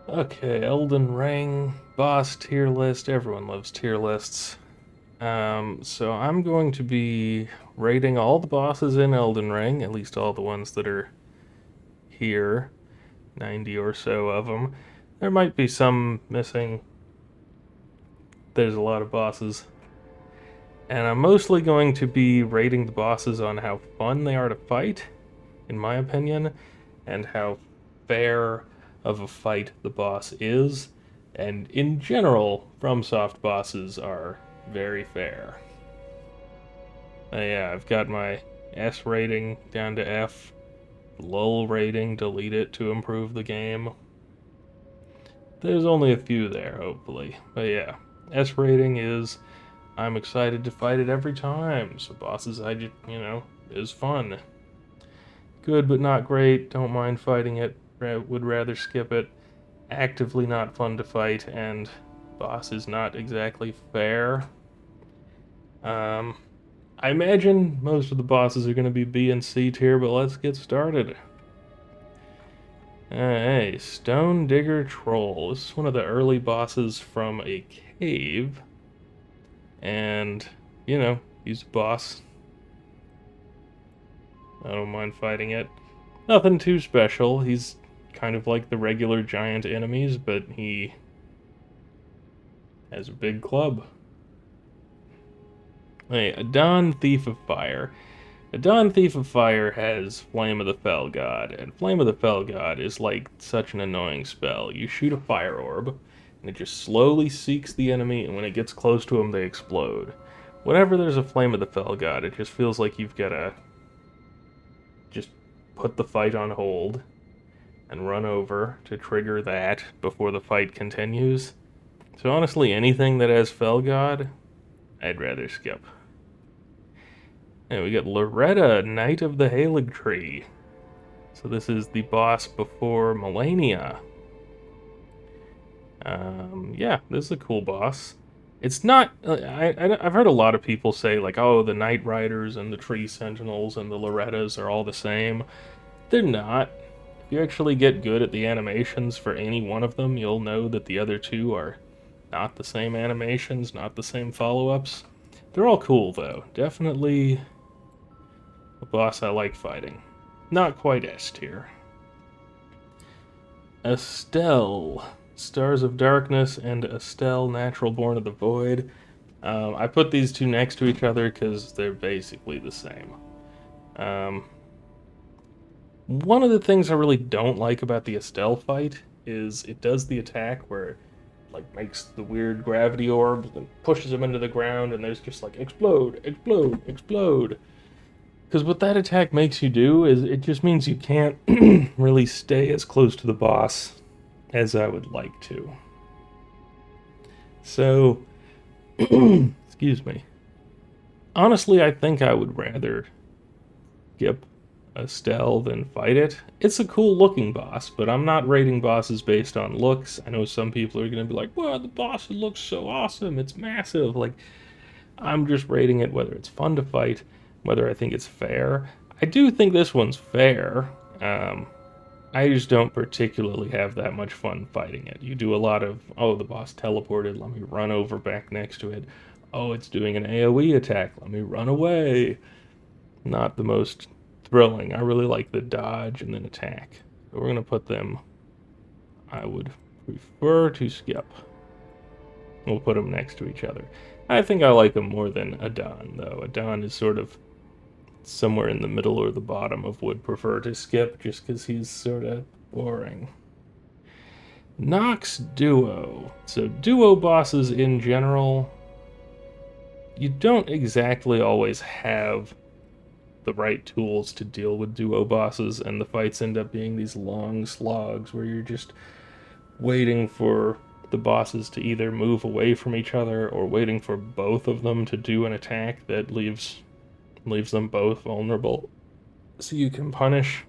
Okay, Elden Ring, boss tier list. Everyone loves tier lists. So I'm going to be rating all the bosses in Elden Ring, at least all the ones that are here, 90 or so of them. There might be some missing. There's a lot of bosses. And I'm mostly going to be rating the bosses on how fun they are to fight, in my opinion, and how fair of a fight the boss is. And in general, FromSoft bosses are very fair. Yeah, I've got my S rating down to F, lull rating, delete it to improve the game. There's only a few there, hopefully. But yeah, S rating is I'm excited to fight it every time. So bosses, I just, is fun. Good but not great, don't mind fighting it, would rather skip it. Actively not fun to fight, and boss is not exactly fair. I imagine most of the bosses are going to be B and C tier, but let's get started. Hey, Stone Digger Troll. This is one of the early bosses from a cave. And, he's a boss. I don't mind fighting it. Nothing too special. He's kind of like the regular giant enemies, but he has a big club. Hey, Adon Thief of Fire. Adon Thief of Fire has Flame of the Fell God, and Flame of the Fell God is like such an annoying spell. You shoot a fire orb, and it just slowly seeks the enemy, and when it gets close to them, they explode. Whenever there's a Flame of the Fell God, it just feels like you've got to just put the fight on hold and run over to trigger that before the fight continues. So honestly, anything that has Fell God, I'd rather skip. And we got Loretta, Knight of the Halig Tree. So this is the boss before Melania. Yeah, this is a cool boss. It's not. I've heard a lot of people say like, oh, the Night Riders and the Tree Sentinels and the Lorettas are all the same. They're not. If you actually get good at the animations for any one of them, you'll know that the other two are not the same animations, not the same follow-ups. They're all cool though. Definitely a boss I like fighting. Not quite S tier. Estelle. Stars of Darkness and Estelle, Natural Born of the Void. I put these two next to each other because they're basically the same. One of the things I really don't like about the Estelle fight is it does the attack where it like makes the weird gravity orbs and pushes them into the ground, and there's just like explode, explode, explode. Because what that attack makes you do is it just means you can't really stay as close to the boss as I would like to. So, excuse me. Honestly, I think I would rather skip Estelle than fight it. It's a cool looking boss, but I'm not rating bosses based on looks. I know some people are going to be like, well, the boss looks so awesome, it's massive. Like, I'm just rating it whether it's fun to fight, whether I think it's fair. I do think this one's fair. I just don't particularly have that much fun fighting it. You do a lot of, oh, the boss teleported, let me run over back next to it. Oh, it's doing an AoE attack, let me run away. Not the most thrilling. I really like the dodge and then attack. So we're going to put them, I would prefer to skip. We'll put them next to each other. I think I like them more than Adon, though. Adon is sort of somewhere in the middle or the bottom of would prefer to skip just because he's sort of boring. Nox Duo. So duo bosses in general, you don't exactly always have the right tools to deal with duo bosses, and the fights end up being these long slogs where you're just waiting for the bosses to either move away from each other or waiting for both of them to do an attack that leaves them both vulnerable so you can punish.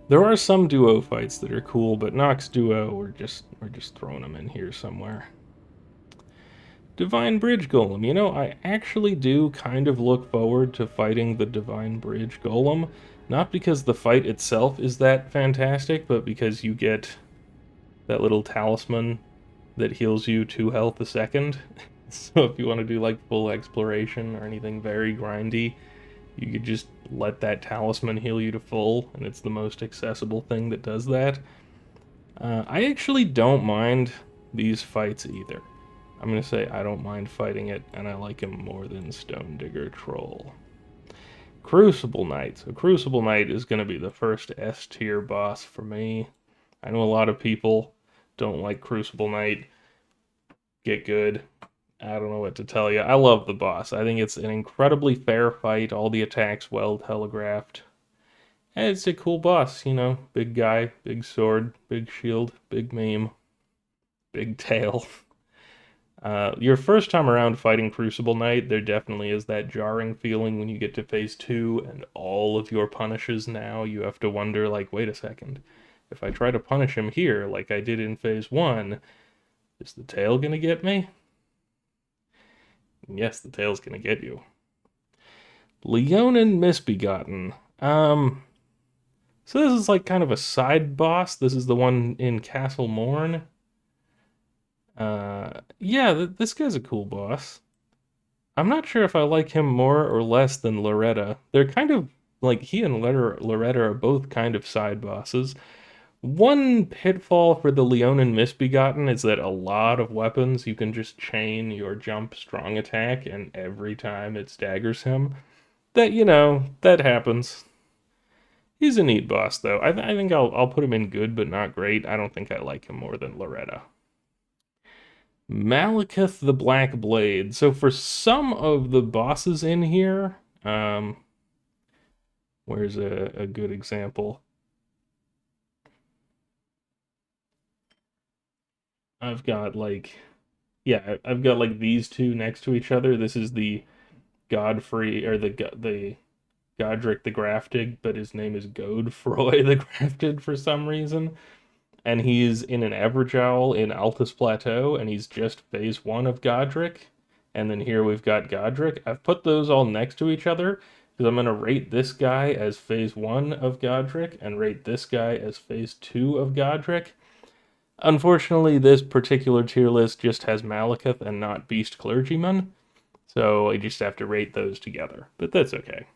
There are some duo fights that are cool, but Nox Duo, we're just throwing them in here somewhere. Divine Bridge Golem. You know, I actually do kind of look forward to fighting the Divine Bridge Golem, not because the fight itself is that fantastic, but because you get that little talisman that heals you 2 health a second. So if you want to do like full exploration or anything very grindy, you could just let that talisman heal you to full, and it's the most accessible thing that does that. I actually don't mind these fights either. I'm going to say I don't mind fighting it, and I like him more than Stone Digger Troll. Crucible Knight. So Crucible Knight is going to be the first S tier boss for me. I know a lot of people don't like Crucible Knight. Get good. I don't know what to tell you. I love the boss. I think it's an incredibly fair fight. All the attacks well telegraphed. And it's a cool boss, you know. Big guy, big sword, big shield, big meme, big tail. Your first time around fighting Crucible Knight, there definitely is that jarring feeling when you get to phase 2 and all of your punishes now, you have to wonder, like, wait a second. If I try to punish him here, like I did in phase 1, is the tail gonna get me? Yes, the tail's gonna get you. Leonin Misbegotten. So this is like kind of a side boss. This is the one in Castle Morn. Yeah, this guy's a cool boss. I'm not sure if I like him more or less than Loretta. They're kind of like he and Loretta are both kind of side bosses. One pitfall for the Leonin Misbegotten is that a lot of weapons you can just chain your jump strong attack, and every time it staggers him. That, you know, that happens. He's a neat boss, though. I think I'll put him in good, but not great. I don't think I like him more than Loretta. Malekith the Black Blade. So for some of the bosses in here, where's a good example? I've got like, yeah, I've got like these two next to each other. This is the Godfrey, or the Godric the Grafted, but his name is Godefroy the Grafted for some reason. And he's in an Everjowl in Altus Plateau, and he's just phase 1 of Godric. And then here we've got Godric. I've put those all next to each other because I'm going to rate this guy as phase 1 of Godric and rate this guy as phase 2 of Godric. Unfortunately, this particular tier list just has Malekith and not Beast Clergyman, so I just have to rate those together, but that's okay.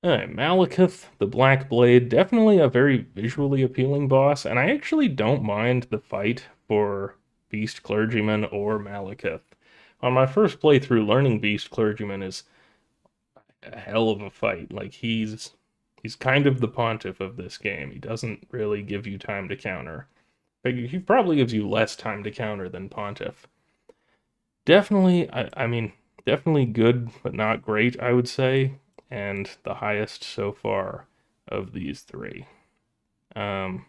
Alright, Malekith, the Black Blade, definitely a very visually appealing boss, and I actually don't mind the fight for Beast Clergyman or Malekith. On my first playthrough, learning Beast Clergyman is a hell of a fight. Like, he's kind of the pontiff of this game. He doesn't really give you time to counter. He probably gives you less time to counter than pontiff. Definitely, I mean, definitely good, but not great, I would say, and the highest so far of these three. Yeah,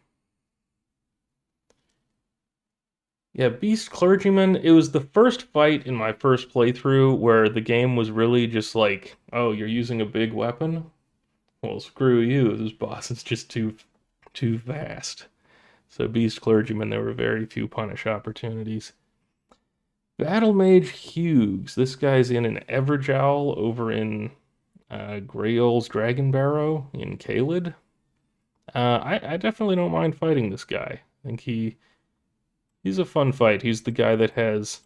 Beast Clergyman, it was the first fight in my first playthrough where the game was really just like, oh, you're using a big weapon? Well, screw you, this boss is just too fast. So Beast Clergyman, there were very few punish opportunities. Battle Mage Hughes, this guy's in an Everjowl over in Grail's Dragon Barrow in Caelid. I definitely don't mind fighting this guy. I think he's a fun fight. He's the guy that has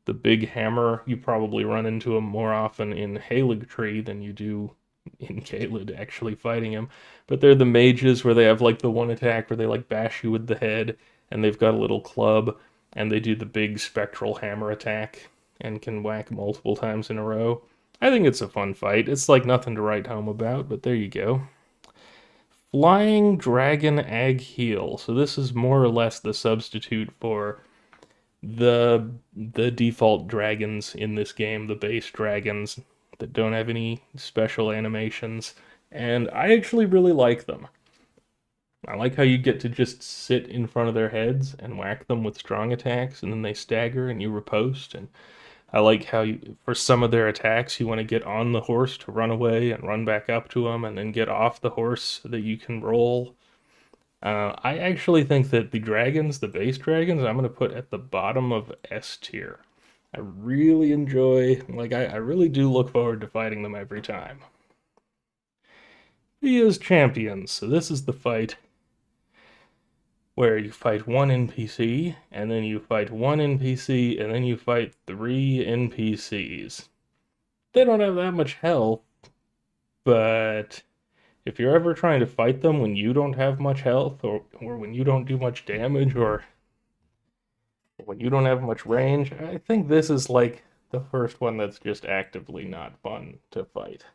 the big hammer. You probably run into him more often in Haligtree than you do in Caelid actually fighting him. But they're the mages where they have like the one attack where they like bash you with the head, and they've got a little club, and they do the big spectral hammer attack and can whack multiple times in a row. I think it's a fun fight. It's like nothing to write home about, but there you go. Flying Dragon Agheel. So this is more or less the substitute for the default dragons in this game, the base dragons that don't have any special animations, and I actually really like them. I like how you get to just sit in front of their heads and whack them with strong attacks, and then they stagger and you riposte, and I like how for some of their attacks, you want to get on the horse to run away and run back up to them, and then get off the horse so that you can roll. I actually think that the dragons, the base dragons, I'm going to put at the bottom of S tier. I really enjoy, like, I really do look forward to fighting them every time. He is champions, so this is the fight where you fight one NPC, and then you fight one NPC, and then you fight 3 NPCs. They don't have that much health, but if you're ever trying to fight them when you don't have much health, or when you don't do much damage, or when you don't have much range, I think this is like the first one that's just actively not fun to fight.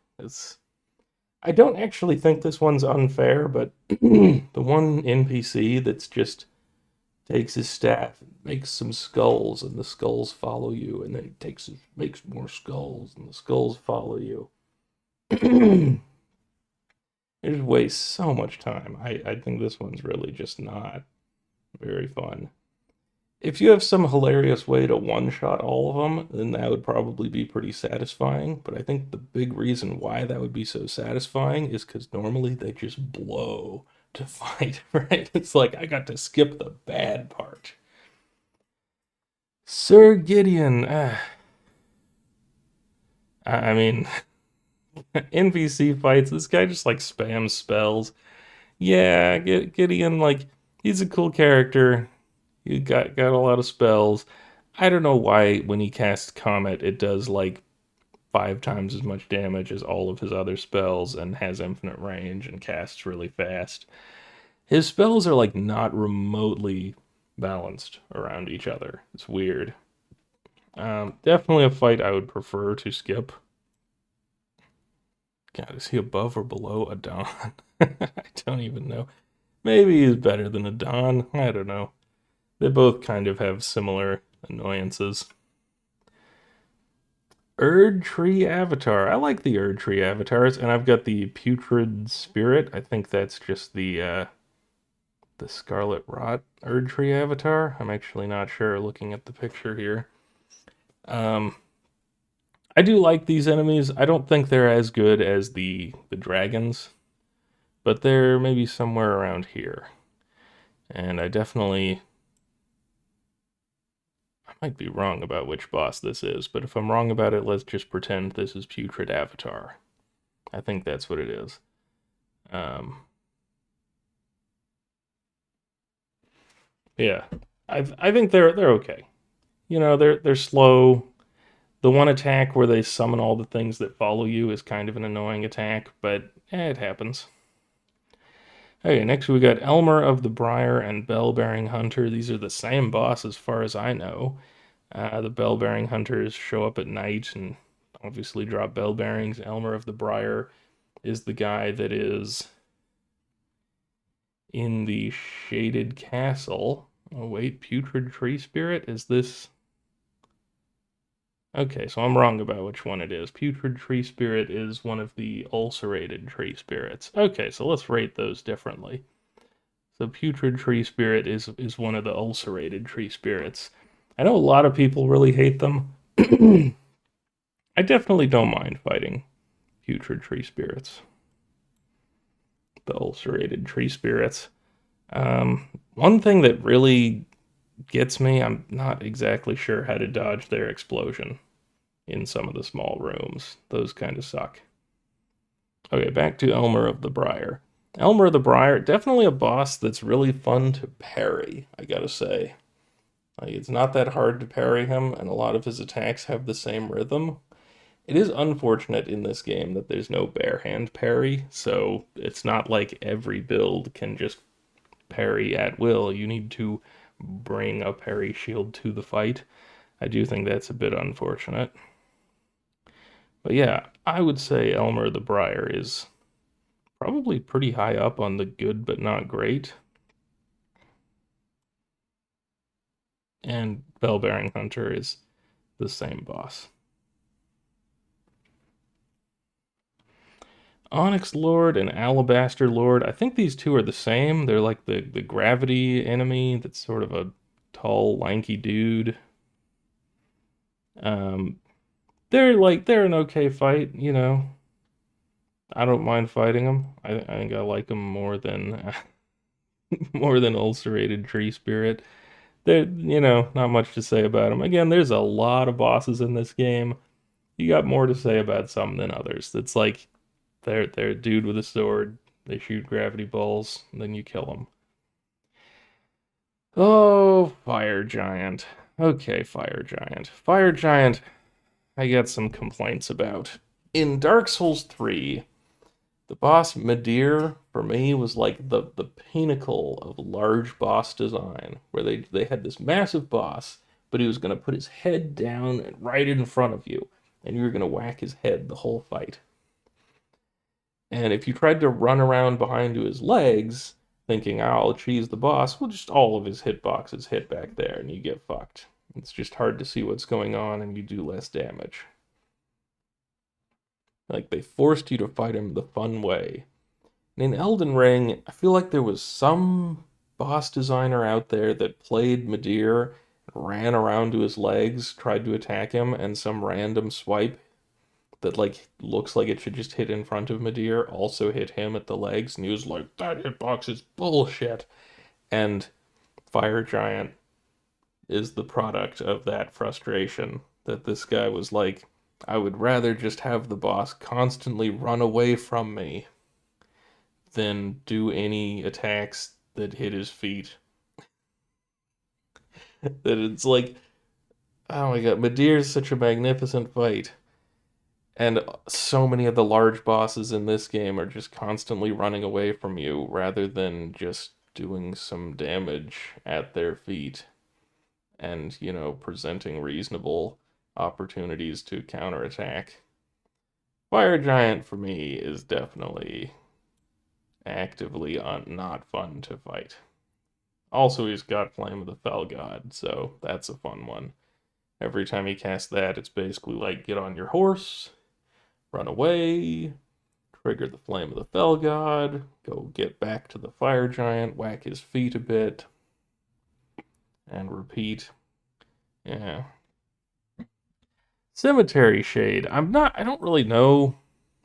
I don't actually think this one's unfair, but the one NPC that's just takes his staff and makes some skulls, and the skulls follow you, and then he makes more skulls, and the skulls follow you. It just wastes so much time. I think this one's really just not very fun. If you have some hilarious way to one-shot all of them, then that would probably be pretty satisfying. But I think the big reason why that would be so satisfying is because normally they just blow to fight, right? It's like I got to skip the bad part. Sir Gideon. I mean, NPC fights, this guy just like spams spells. Yeah, Gideon, like, he's a cool character. He got a lot of spells. I don't know why when he casts Comet, it does like 5 times as much damage as all of his other spells and has infinite range and casts really fast. His spells are like not remotely balanced around each other. It's weird. Definitely a fight I would prefer to skip. God, is he above or below Adon? I don't even know. Maybe he's better than Adon. I don't know. They both kind of have similar annoyances. Erd Tree Avatar. I like the Erd Tree Avatars, and I've got the Putrid Spirit. I think that's just the Scarlet Rot Erd Tree Avatar. I'm actually not sure looking at the picture here. I do like these enemies. I don't think they're as good as the dragons, but they're maybe somewhere around here. And I might be wrong about which boss this is, but if I'm wrong about it, let's just pretend this is Putrid Avatar. I think that's what it is. Yeah, I think they're okay. You know, they're slow. The one attack where they summon all the things that follow you is kind of an annoying attack, but it happens. Okay, next we got Elmer of the Briar and Bell-Bearing Hunter. These are the same boss as far as I know. The Bell-Bearing Hunters show up at night and obviously drop bell bearings. Elmer of the Briar is the guy that is in the Shaded Castle. Oh wait, Putrid Tree Spirit? Is this... Okay, so I'm wrong about which one it is. Putrid Tree Spirit is one of the ulcerated tree spirits. Okay, so let's rate those differently. So Putrid Tree Spirit is one of the ulcerated tree spirits. I know a lot of people really hate them. I definitely don't mind fighting Putrid Tree Spirits. The ulcerated tree spirits. One thing that really gets me, I'm not exactly sure how to dodge their explosion in some of the small rooms. Those kind of suck. Okay, back to Elmer of the Briar. Elmer of the Briar, definitely a boss that's really fun to parry, I gotta say. Like, it's not that hard to parry him, and a lot of his attacks have the same rhythm. It is unfortunate in this game that there's no bare hand parry, so it's not like every build can just parry at will. You need to bring a parry shield to the fight. I do think that's a bit unfortunate. But yeah, I would say Elmer the Briar is probably pretty high up on the good but not great. And Bell-Bearing Hunter is the same boss. Onyx Lord and Alabaster Lord, I think these two are the same. They're like the gravity enemy that's sort of a tall, lanky dude. They're an okay fight, you know. I don't mind fighting them. I think I like them more than more than Ulcerated Tree Spirit. They're, you know, not much to say about them. Again, there's a lot of bosses in this game. You got more to say about some than others. It's like they're a dude with a sword. They shoot gravity balls, and then you kill them. Oh, Fire Giant. Okay, Fire Giant. Fire Giant, I got some complaints about. In Dark Souls 3, the boss Midir, for me, was like the pinnacle of large boss design, where they had this massive boss, but he was going to put his head down and right in front of you, and you were going to whack his head the whole fight. And if you tried to run around behind to his legs, thinking, oh, I'll cheese the boss, well, just all of his hitboxes hit back there, and you get fucked. It's just hard to see what's going on, and you do less damage. Like, they forced you to fight him the fun way. And in Elden Ring, I feel like there was some boss designer out there that played Midir, ran around to his legs, tried to attack him, and some random swipe that like looks like it should just hit in front of Midir also hit him at the legs, and he was like, that hitbox is bullshit. And Fire Giant is the product of that frustration that this guy was like, I would rather just have the boss constantly run away from me than do any attacks that hit his feet. That it's like, oh my god, Midir is such a magnificent fight. And so many of the large bosses in this game are just constantly running away from you rather than just doing some damage at their feet and, presenting reasonable opportunities to counterattack. Fire Giant for me is definitely actively not fun to fight. Also, he's got Flame of the Fell God, so that's a fun one. Every time he casts that, it's basically like get on your horse, run away, trigger the Flame of the Fell God, go get back to the Fire Giant, whack his feet a bit, and repeat. Yeah. Cemetery Shade. I don't really know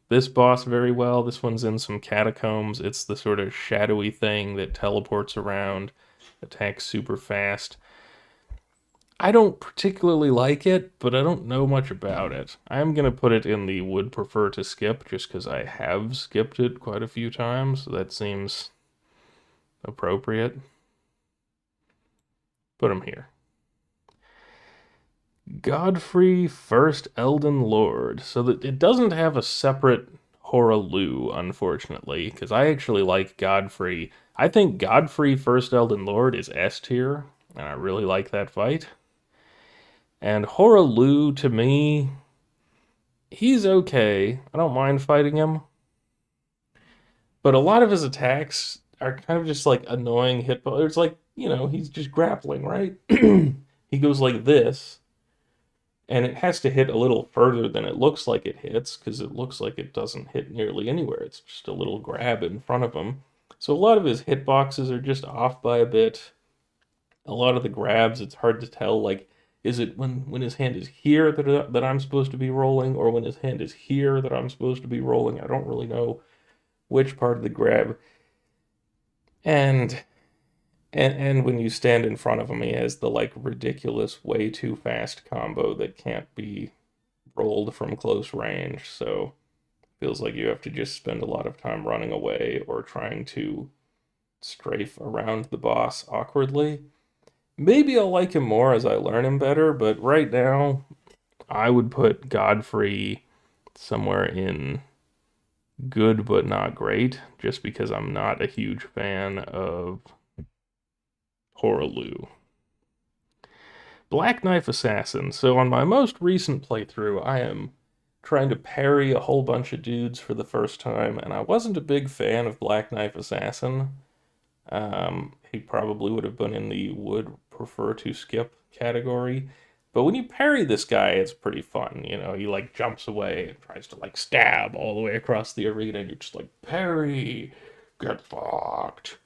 this boss very well. This one's in some catacombs. It's the sort of shadowy thing that teleports around, attacks super fast. I don't particularly like it, but I don't know much about it. I'm going to put it in the would prefer to skip just because I have skipped it quite a few times. So that seems appropriate. Put him here. Godfrey First Elden Lord. So that it doesn't have a separate Horalu, unfortunately, because I actually like Godfrey. I think Godfrey First Elden Lord is S tier, and I really like that fight. And Horalu, to me, he's okay. I don't mind fighting him. But a lot of his attacks are kind of just like annoying hitbox. It's like, he's just grappling, right? He goes like this, and it has to hit a little further than it looks like it hits, because it looks like it doesn't hit nearly anywhere. It's just a little grab in front of him. So a lot of his hitboxes are just off by a bit. A lot of the grabs, it's hard to tell, like, is it when his hand is here that I'm supposed to be rolling, or when his hand is here that I'm supposed to be rolling? I don't really know which part of the grab. And when you stand in front of him, he has the like ridiculous way too fast combo that can't be rolled from close range. So feels like you have to just spend a lot of time running away or trying to strafe around the boss awkwardly. Maybe I'll like him more as I learn him better, but right now I would put Godfrey somewhere in good but not great, just because I'm not a huge fan of Horalu. Black Knife Assassin. So on my most recent playthrough, I am trying to parry a whole bunch of dudes for the first time, and I wasn't a big fan of Black Knife Assassin. He probably would have been in the would prefer to skip category. But when you parry this guy, it's pretty fun. He like jumps away and tries to like stab all the way across the arena, and you're just like, parry, get fucked.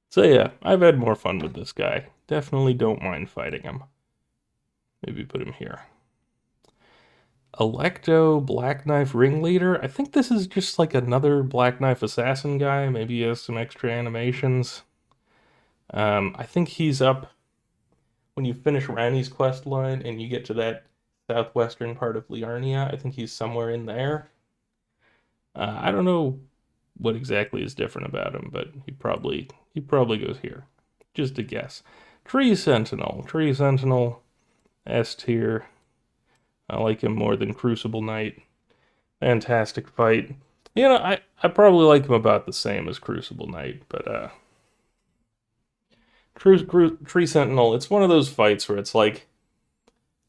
So yeah, I've had more fun with this guy. Definitely don't mind fighting him. Maybe put him here. Electo Black Knife Ringleader. I think this is just like another Black Knife Assassin guy. Maybe he has some extra animations. I think he's up when you finish Ranni's quest line and you get to that southwestern part of Liurnia. I think he's somewhere in there. I don't know what exactly is different about him, but he probably goes here. Just a guess. Tree Sentinel. Tree Sentinel, S tier. I like him more than Crucible Knight. Fantastic fight. You know, I probably like him about the same as Crucible Knight, but Tree Sentinel, it's one of those fights where it's like,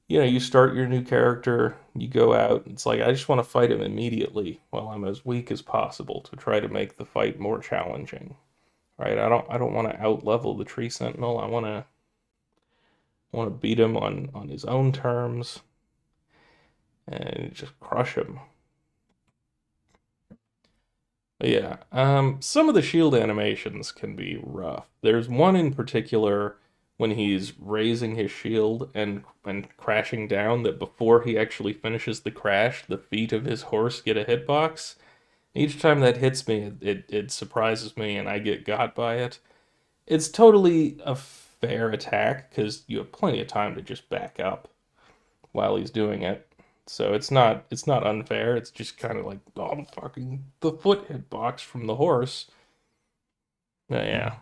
you know, you start your new character, you go out, it's like, I just want to fight him immediately while I'm as weak as possible to try to make the fight more challenging. Right? I don't want to out-level the Tree Sentinel. I want to beat him on his own terms and just crush him. But yeah, some of the shield animations can be rough. There's one in particular when he's raising his shield and crashing down that before he actually finishes the crash, the feet of his horse get a hitbox. Each time that hits me, it surprises me and I get got by it. It's totally a fair attack because you have plenty of time to just back up while he's doing it. So it's not unfair. It's just kind of like, oh, the foot hitbox from the horse. Yeah.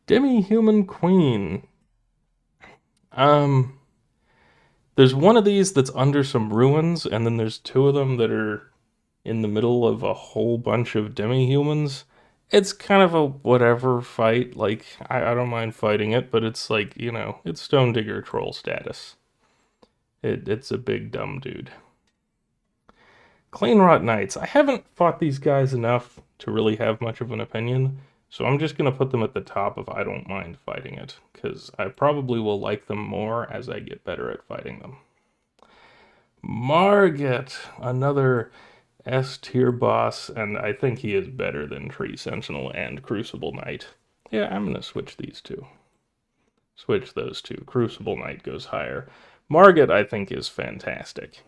Demi-human queen. Um, there's one of these that's under some ruins, and then there's two of them that are in the middle of a whole bunch of demi-humans. It's kind of a whatever fight. Like, I don't mind fighting it, but it's like, you know, it's Stone Digger troll status. It's a big dumb dude. Clean Rot Knights. I haven't fought these guys enough to really have much of an opinion, so I'm just going to put them at the top if I don't mind fighting it, because I probably will like them more as I get better at fighting them. Margaret, another S tier boss, and I think he is better than Tree Sentinel and Crucible Knight. Yeah, I'm going to switch these two. Switch those two. Crucible Knight goes higher. Margaret, I think, is fantastic.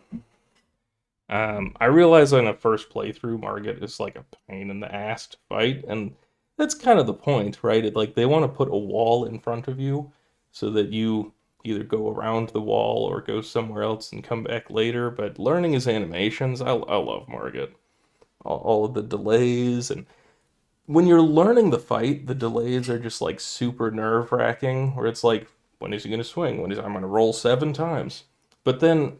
I realize on a first playthrough, Margaret is like a pain in the ass to fight, and that's kind of the point, right? Like, they want to put a wall in front of you so that you either go around the wall or go somewhere else and come back later, but learning his animations, I love Margaret. All of the delays, and when you're learning the fight, the delays are just like super nerve-wracking, where it's like, when is he going to swing? I'm going to roll 7 times. But then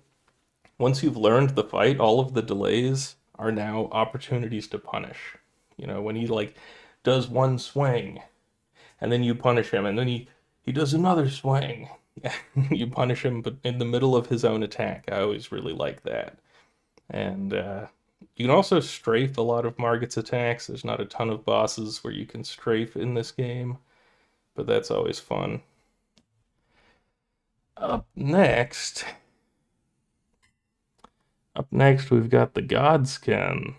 once you've learned the fight, all of the delays are now opportunities to punish. You know, when he like does one swing and then you punish him, and then he does another swing. You punish him, but in the middle of his own attack. I always really like that. And you can also strafe a lot of Margaret's attacks. There's not a ton of bosses where you can strafe in this game, but that's always fun. Up next, we've got the Godskin.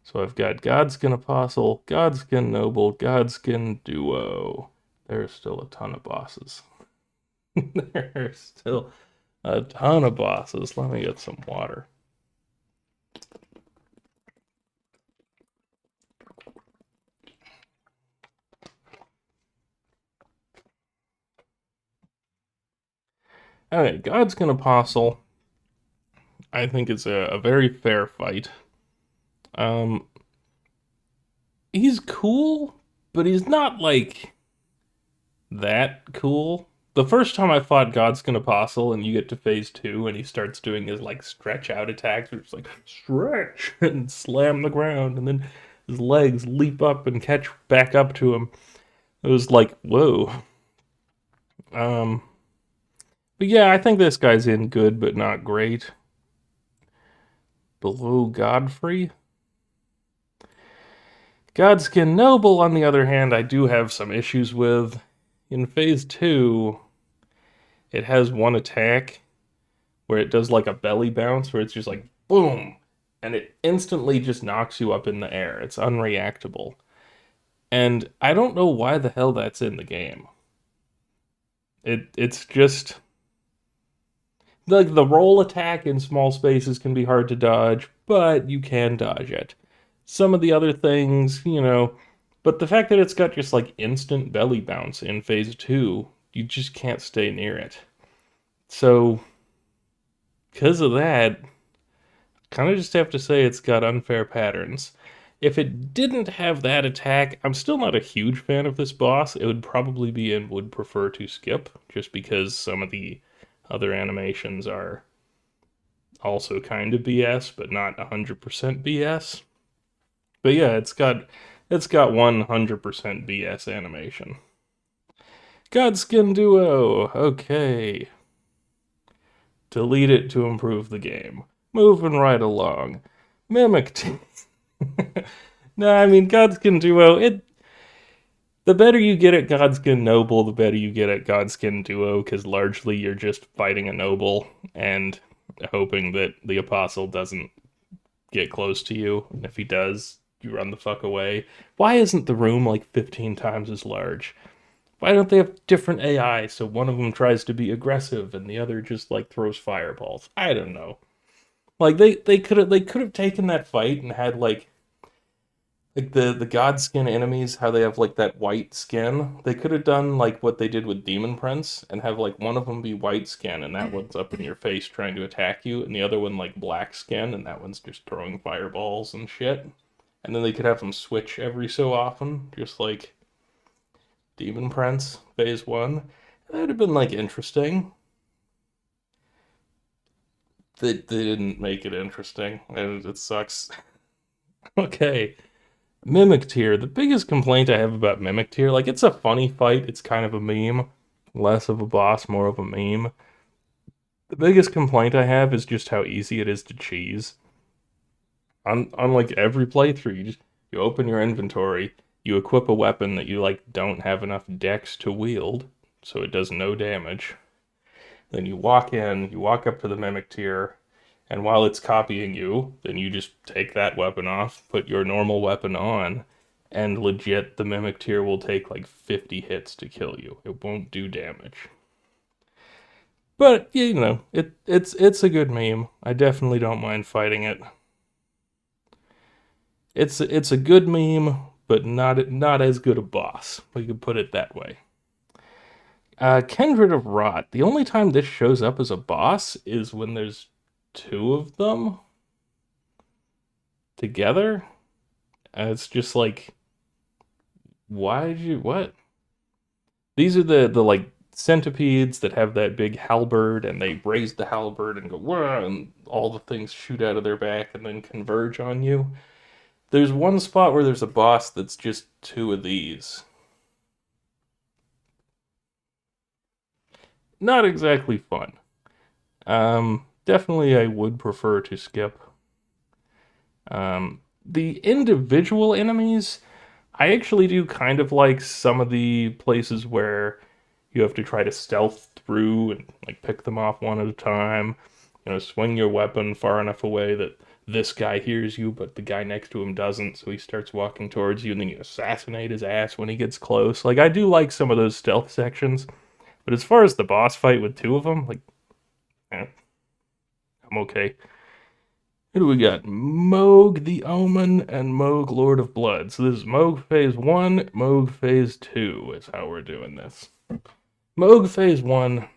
So I've got Godskin Apostle, Godskin Noble, Godskin Duo. There's still a ton of bosses. There's still a ton of bosses. Let me get some water. Okay, Godskin Apostle, I think it's a very fair fight. He's cool, but he's not like that cool. The first time I fought Godskin Apostle and you get to phase 2 and he starts doing his like stretch out attacks, which is like stretch and slam the ground, and then his legs leap up and catch back up to him. It was like, whoa. But yeah, I think this guy's in good but not great. Below Godfrey. Godskin Noble, on the other hand, I do have some issues with. In phase 2, it has one attack where it does like a belly bounce, where it's just like boom, and it instantly just knocks you up in the air. It's unreactable. And I don't know why the hell that's in the game. It's just like the roll attack in small spaces can be hard to dodge, but you can dodge it. Some of the other things, you know, but the fact that it's got just like instant belly bounce in phase 2, you just can't stay near it. So, because of that, kind of just have to say it's got unfair patterns. If it didn't have that attack, I'm still not a huge fan of this boss. It would probably be in would prefer to skip, just because some of the other animations are also kind of BS, but not 100% BS. But yeah, it's got 100% BS animation. Godskin Duo. Okay. Delete it to improve the game. Moving right along. Mimic. No, I mean Godskin Duo. The better you get at Godskin Noble, the better you get at Godskin Duo, because largely you're just fighting a noble and hoping that the apostle doesn't get close to you. And if he does, you run the fuck away. Why isn't the room like 15 times as large? Why don't they have different AI so one of them tries to be aggressive and the other just like throws fireballs? I don't know. Like they could have taken that fight and had like the god skin enemies, how they have like that white skin. They could have done like what they did with Demon Prince and have like one of them be white skin and that one's up in your face trying to attack you, and the other one like black skin and that one's just throwing fireballs and shit. And then they could have them switch every so often, just like Demon Prince Phase 1. That would have been like interesting. They didn't make it interesting. It sucks. Okay. Mimic Tier. The biggest complaint I have about Mimic Tier, like it's a funny fight, it's kind of a meme. Less of a boss, more of a meme. The biggest complaint I have is just how easy it is to cheese. On like every playthrough, you open your inventory, you equip a weapon that you like don't have enough dex to wield, so it does no damage. Then you walk in, you walk up to the Mimic Tier, and while it's copying you, then you just take that weapon off, put your normal weapon on, and legit, the Mimic Tier will take like 50 hits to kill you. It won't do damage. But, you know, it's a good meme. I definitely don't mind fighting it. It's a good meme, but not as good a boss. We could put it that way. Kindred of Rot. The only time this shows up as a boss is when there's two of them together. It's just like, what? These are the like centipedes that have that big halberd, and they raise the halberd and go, whoa, and all the things shoot out of their back and then converge on you. There's one spot where there's a boss that's just two of these. Not exactly fun. Definitely I would prefer to skip. The individual enemies, I actually do kind of like some of the places where you have to try to stealth through and like pick them off one at a time. You know, swing your weapon far enough away that this guy hears you, but the guy next to him doesn't, so he starts walking towards you, and then you assassinate his ass when he gets close. Like, I do like some of those stealth sections, but as far as the boss fight with two of them, like, I'm okay. Who do we got? Moog the Omen and Moog Lord of Blood. So this is Moog Phase 1, Moog Phase 2 is how we're doing this. Moog Phase 1,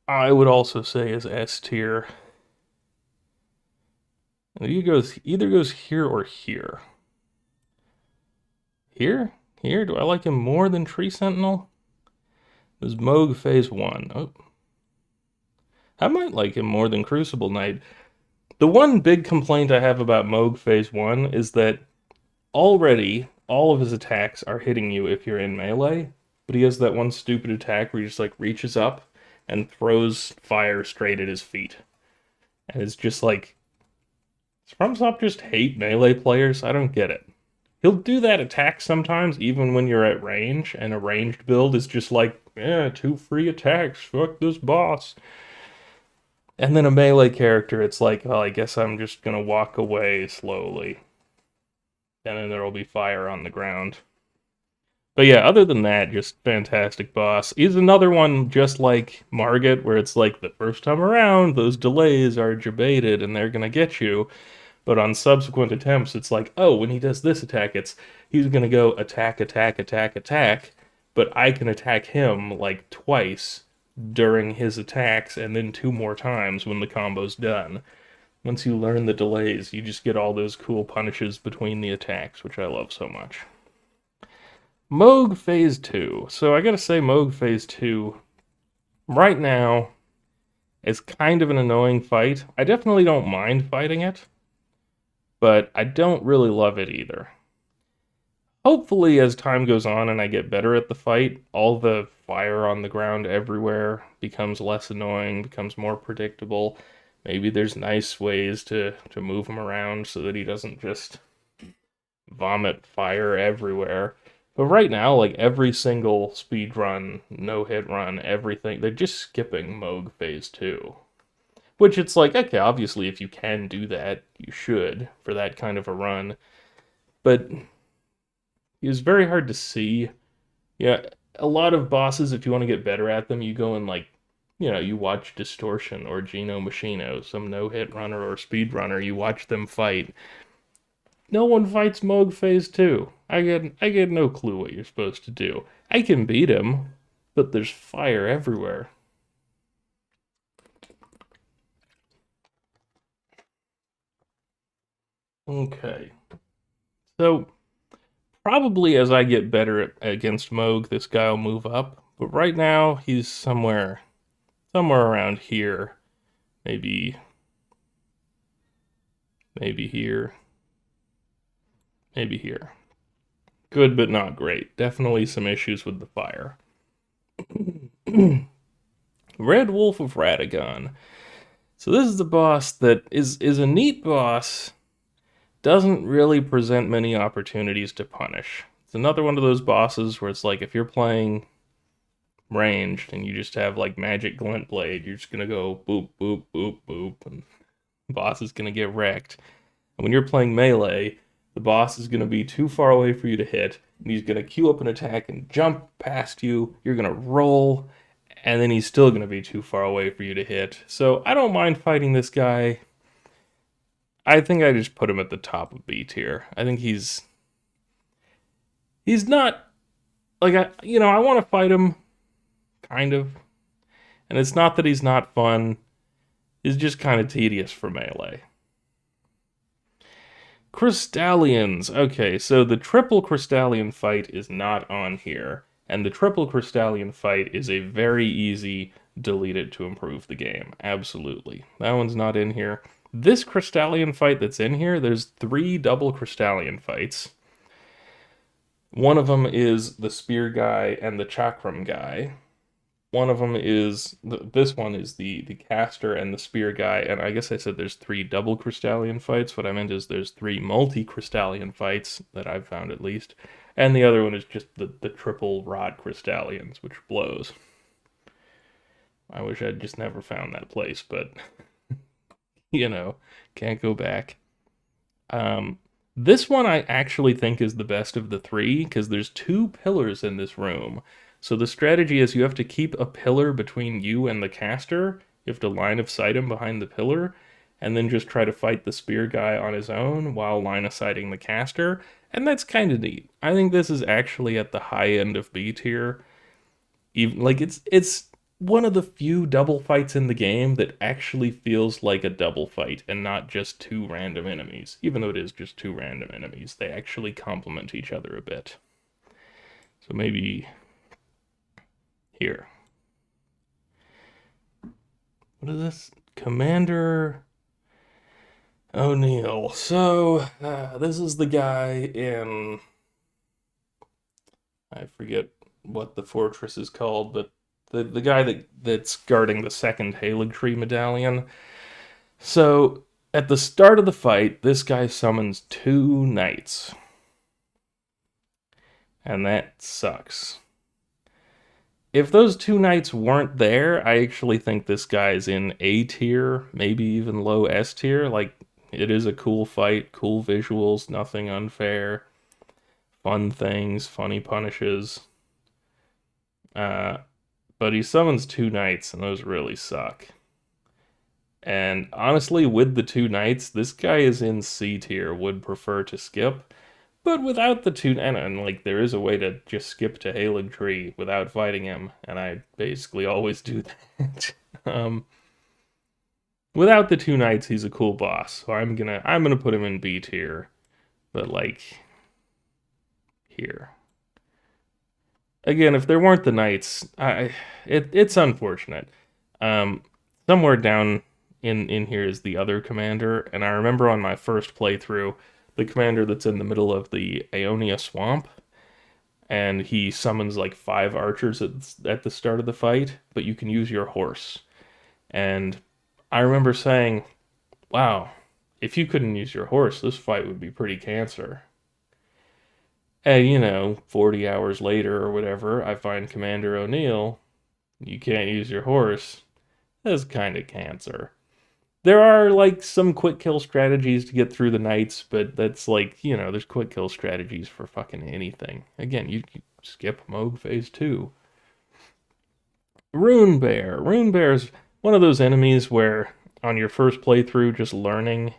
I would also say is S tier. Either goes here or here. Here? Here? Do I like him more than Tree Sentinel? This is Moog Phase 1. Oh. I might like him more than Crucible Knight. The one big complaint I have about Moog Phase 1 is that already all of his attacks are hitting you if you're in melee, but he has that one stupid attack where he just like reaches up and throws fire straight at his feet. And it's just like, does FromSoft just hate melee players? I don't get it. He'll do that attack sometimes, even when you're at range, and a ranged build is just like, yeah, 2 free attacks, fuck this boss. And then a melee character, it's like, well, I guess I'm just gonna walk away slowly. And then there'll be fire on the ground. But yeah, other than that, just fantastic boss. He's another one just like Margaret, where it's like the first time around, those delays are debated and they're gonna get you. But on subsequent attempts, it's like, oh, when he does this attack, he's gonna go attack, attack, attack, attack. But I can attack him like twice during his attacks, and then 2 more times when the combo's done. Once you learn the delays, you just get all those cool punishes between the attacks, which I love so much. Moog Phase 2. So I gotta say, Moog Phase 2, right now, is kind of an annoying fight. I definitely don't mind fighting it, but I don't really love it either. Hopefully, as time goes on and I get better at the fight, all the fire on the ground everywhere becomes less annoying, becomes more predictable. Maybe there's nice ways to move him around so that he doesn't just vomit fire everywhere. But right now, like every single speed run, no hit run, everything, they're just skipping Moog Phase 2. Which it's like, okay, obviously if you can do that, you should for that kind of a run. But it was very hard to see. Yeah, a lot of bosses, if you want to get better at them, you go and like, you watch Distortion or Geno Machino, some no-hit runner or speed runner, you watch them fight. No one fights Moog Phase 2. I get no clue what you're supposed to do. I can beat him, but there's fire everywhere. Okay. So, probably as I get better against Moog, this guy will move up. But right now, he's somewhere around here. Maybe here. Maybe here. Good, but not great. Definitely some issues with the fire. Red Wolf of Radagon. So this is the boss that is a neat boss, doesn't really present many opportunities to punish. It's another one of those bosses where it's like if you're playing ranged and you just have like magic glint blade, you're just gonna go boop, boop, boop, boop, and the boss is gonna get wrecked. And when you're playing melee, the boss is gonna be too far away for you to hit, and he's gonna queue up an attack and jump past you, you're gonna roll, and then he's still going to be too far away for you to hit. So I don't mind fighting this guy. I think I just put him at the top of B tier. I think he's not like I want to fight him kind of. And it's not that he's not fun. He's just kind of tedious for melee. Crystallians. Okay, so the triple Crystallian fight is not on here. And the triple Crystallian fight is a very easy delete it to improve the game. Absolutely. That one's not in here. This Crystallian fight that's in here, there's 3 double Crystallian fights. One of them is the spear guy and the chakram guy. One of them is, this one is the caster and the spear guy, and I guess I said there's 3 double Crystallian fights. What I meant is there's 3 multi-Crystallian fights, that I've found at least. And the other one is just the triple Rot Crystallians, which blows. I wish I'd just never found that place, but, can't go back. This one I actually think is the best of the 3, because there's 2 pillars in this room. So the strategy is you have to keep a pillar between you and the caster. You have to line of sight him behind the pillar, and then just try to fight the spear guy on his own while line of sighting the caster. And that's kind of neat. I think this is actually at the high end of B tier. Even like it's one of the few double fights in the game that actually feels like a double fight and not just 2 random enemies. Even though it is just 2 random enemies, they actually complement each other a bit. So maybe here. What is this? Commander O'Neill. So, this is the guy in... I forget what the fortress is called, but the guy that's guarding the second Erd Tree medallion. So, at the start of the fight, this guy summons 2 knights. And that sucks. If those 2 knights weren't there, I actually think this guy's in A tier, maybe even low S tier. Like, it is a cool fight, cool visuals, nothing unfair, fun things, funny punishes. But he summons 2 knights, and those really suck. And honestly, with the 2 knights, this guy is in C tier, would prefer to skip. But without the 2, and like, there is a way to just skip to Erd Tree without fighting him, and I basically always do that. Without the 2 knights, he's a cool boss. So I'm gonna put him in B tier. But like here. Again, if there weren't the knights, it's unfortunate. Um, somewhere down in here is the other commander, and I remember on my first playthrough, the commander that's in the middle of the Aeonia swamp, and he summons like 5 archers at the start of the fight, but you can use your horse. And I remember saying, wow, if you couldn't use your horse, this fight would be pretty cancer. And 40 hours later or whatever, I find Commander O'Neill. You can't use your horse. That's kind of cancer. There are like some quick kill strategies to get through the knights, but that's like, there's quick kill strategies for fucking anything. Again, you skip Moog Phase 2. Runebear. Runebear's one of those enemies where on your first playthrough, just learning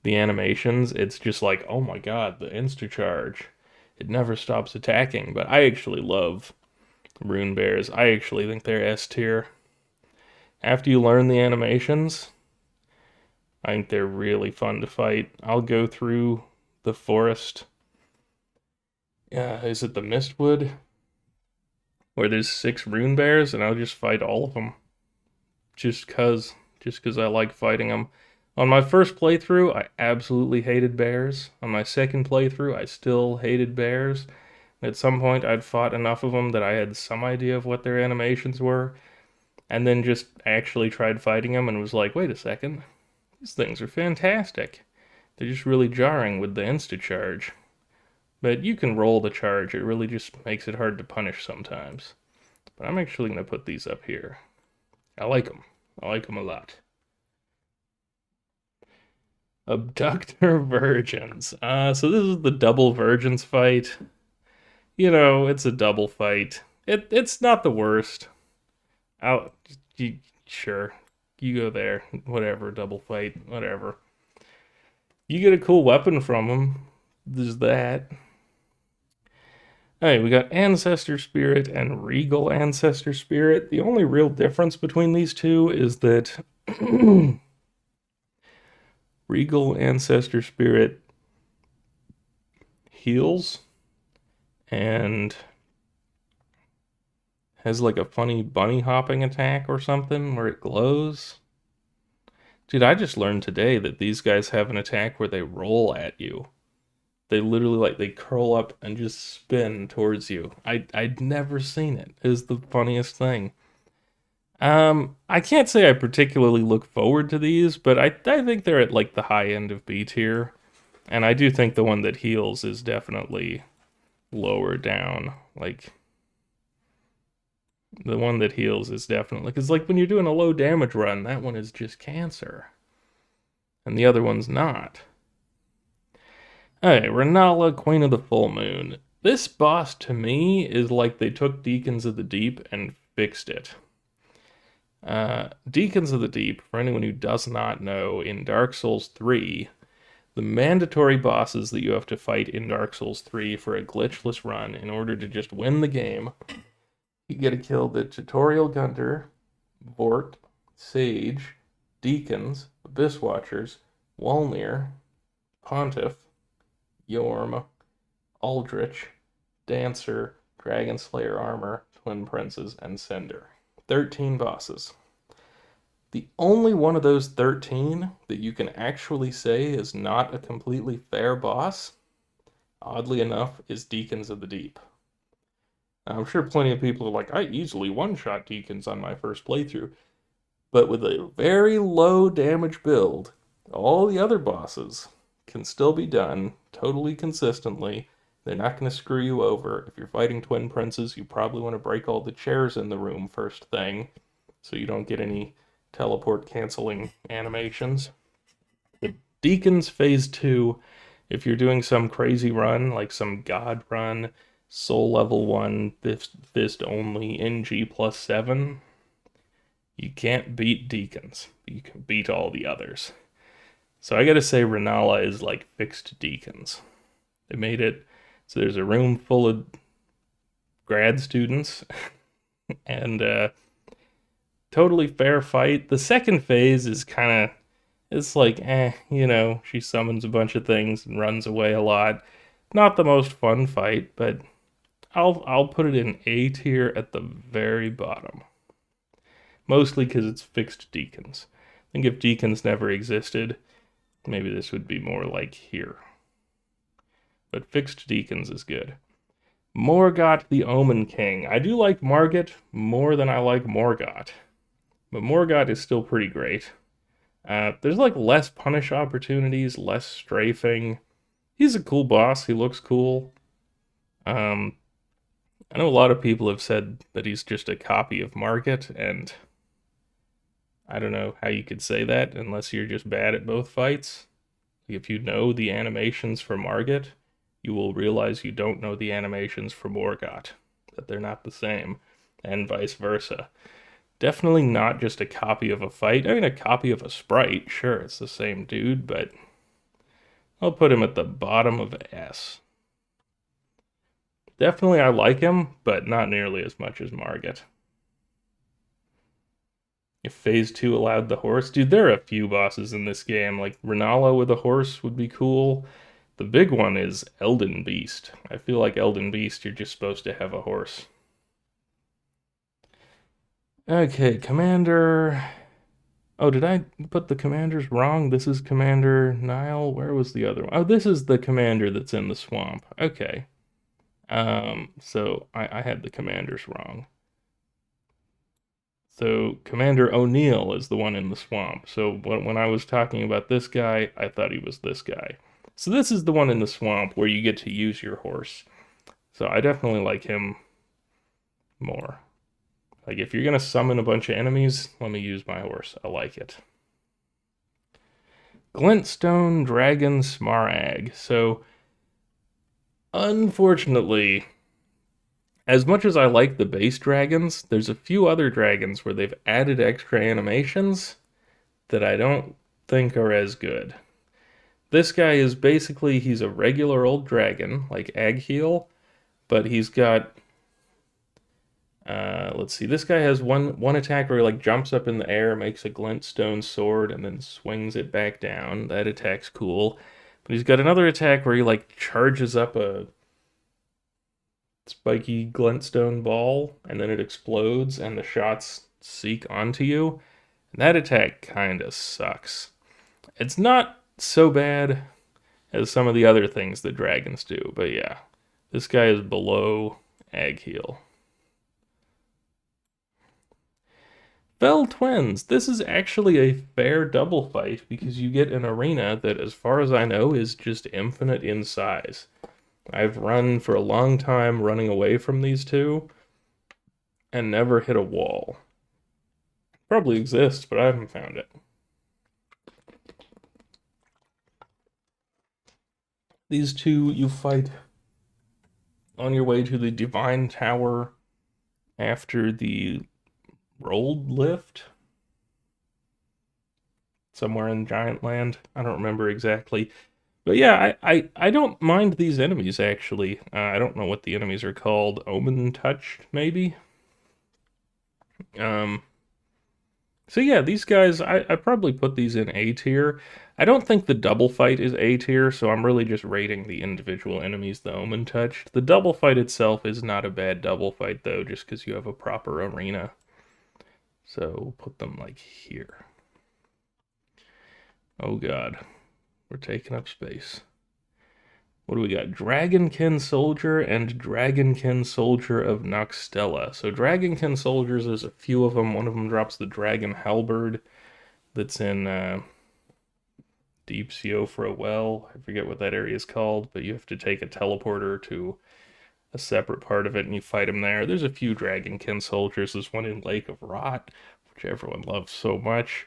the animations, it's just like, oh my god, the insta-charge. It never stops attacking, but I actually love Runebears. I actually think they're S tier. After you learn the animations, I think they're really fun to fight. I'll go through the forest. Yeah, is it the Mistwood? Where there's 6 Runebears, and I'll just fight all of them. Just cause I like fighting them. On my first playthrough, I absolutely hated bears. On my second playthrough, I still hated bears. At some point, I'd fought enough of them that I had some idea of what their animations were, and then just actually tried fighting them and was like, wait a second, these things are fantastic. They're just really jarring with the insta-charge. But you can roll the charge, it really just makes it hard to punish sometimes. But I'm actually going to put these up here. I like them. I like them a lot. Abductor Virgins. So this is the double Virgins fight. It's a double fight. It's not the worst. Sure. You go there. Whatever, double fight. Whatever. You get a cool weapon from them. There's that. Alright, we got Ancestor Spirit and Regal Ancestor Spirit. The only real difference between these two is that Regal Ancestor Spirit heals and has like a funny bunny hopping attack or something where it glows. Dude, I just learned today that these guys have an attack where they roll at you. They literally they curl up and just spin towards you. I'd never seen it. It is the funniest thing. I can't say I particularly look forward to these, but I think they're at like the high end of B tier. And I do think the one that heals is definitely lower down. Like, the one that heals is definitely, because like when you're doing a low damage run, that one is just cancer. And the other one's not. Alright, Ranala, Queen of the Full Moon. This boss to me is like they took Deacons of the Deep and fixed it. Deacons of the Deep, for anyone who does not know, in Dark Souls 3, the mandatory bosses that you have to fight in Dark Souls 3 for a glitchless run in order to just win the game, you get to kill the Tutorial Gunter, Vort, Sage, Deacons, Abyss Watchers, Walnir, Pontiff, Yorm, Aldrich, Dancer, Dragon Slayer Armor, Twin Princes, and Cinder. 13 bosses. The only one of those 13 that you can actually say is not a completely fair boss, oddly enough, is Deacons of the Deep. Now, I'm sure plenty of people are like, I easily one-shot Deacons on my first playthrough. But with a very low damage build, all the other bosses can still be done totally consistently. They're not going to screw you over. If you're fighting Twin Princes, you probably want to break all the chairs in the room first thing, so you don't get any teleport canceling animations. The Deacons Phase 2, if you're doing some crazy run, like some God run, Soul Level 1, Fist only, NG plus 7, you can't beat Deacons. You can beat all the others. So I gotta say Ranala is like fixed Deacons. They made it so there's a room full of grad students and Totally fair fight. The second phase is kind of, it's like, she summons a bunch of things and runs away a lot. Not the most fun fight, but I'll put it in A tier at the very bottom. Mostly because it's fixed deacons. I think if deacons never existed, maybe this would be more like here. But fixed deacons is good. Morgot the Omen King. I do like Margaret more than I like Morgot. But Morgot is still pretty great. There's like less punish opportunities, less strafing. He's a cool boss. He looks cool. I know a lot of people have said that he's just a copy of Margaret, and I don't know how you could say that unless you're just bad at both fights. If you know the animations for Margaret, you will realize you don't know the animations for Morgot, that they're not the same, and vice versa. Definitely not just a copy of a fight. I mean, a copy of a sprite. Sure, it's the same dude, but I'll put him at the bottom of S. Definitely I like him, but not nearly as much as Margaret. If Phase 2 allowed the horse. Dude, there are a few bosses in this game. Like, Ranala with a horse would be cool. The big one is Elden Beast. I feel like Elden Beast, you're just supposed to have a horse. Okay, Commander... Oh, did I put the commanders wrong? This is Commander Nile. Where was the other one? Oh, this is the commander that's in the swamp. Okay. So I had the commanders wrong. So Commander O'Neill is the one in the swamp. So when I was talking about this guy, I thought he was this guy. So this is the one in the swamp where you get to use your horse. So I definitely like him more. Like, if you're going to summon a bunch of enemies, let me use my horse. I like it. Glintstone Dragon Smaragd. So, unfortunately, as much as I like the base dragons, there's a few other dragons where they've added extra animations that I don't think are as good. This guy is basically, he's a regular old dragon, like Agheel, but he's got... let's see. This guy has one attack where he like jumps up in the air, makes a glintstone sword, and then swings it back down. That attack's cool. But he's got another attack where he like charges up a spiky glintstone ball, and then it explodes, and the shots seek onto you. And that attack kind of sucks. It's not so bad as some of the other things that dragons do, but yeah. This guy is below Agheel. Fell Twins. This is actually a fair double fight because you get an arena that, as far as I know, is just infinite in size. I've run for a long time running away from these two and never hit a wall. Probably exists, but I haven't found it. These two you fight on your way to the Divine Tower after the Rolled Lift? Somewhere in Giant Land. I don't remember exactly. But yeah, I don't mind these enemies, actually. I don't know what the enemies are called. Omen Touched, maybe? So yeah, these guys, I probably put these in A tier. I don't think the double fight is A tier, so I'm really just rating the individual enemies the Omen Touched. The double fight itself is not a bad double fight, though, just because you have a proper arena. So we'll put them like here. Oh god, we're taking up space. What do we got? Dragonkin Soldier and Dragonkin Soldier of Noxtella. So Dragonkin Soldiers, there's a few of them. One of them drops the Dragon Halberd that's in Deep Siofra Well. I forget what that area is called, but you have to take a teleporter to a separate part of it, and you fight them there. There's a few Dragonkin Soldiers. There's one in Lake of Rot, which everyone loves so much.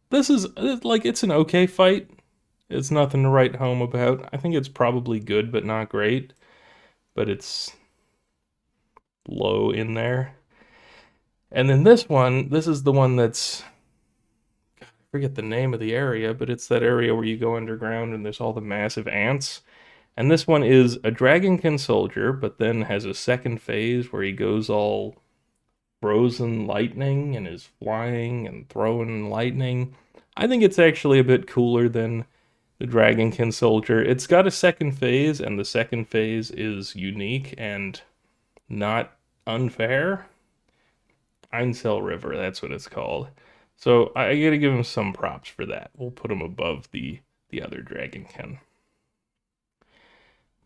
This is, like, it's an okay fight. It's nothing to write home about. I think it's probably good, but not great. But it's low in there. And then this one, this is the one that's... I forget the name of the area, but it's that area where you go underground and there's all the massive ants. And this one is a Dragonkin Soldier, but then has a second phase where he goes all frozen lightning and is flying and throwing lightning. I think it's actually a bit cooler than the Dragonkin Soldier. It's got a second phase, and the second phase is unique and not unfair. Einsel River, that's what it's called. So I gotta give him some props for that. We'll put him above the other Dragonkin.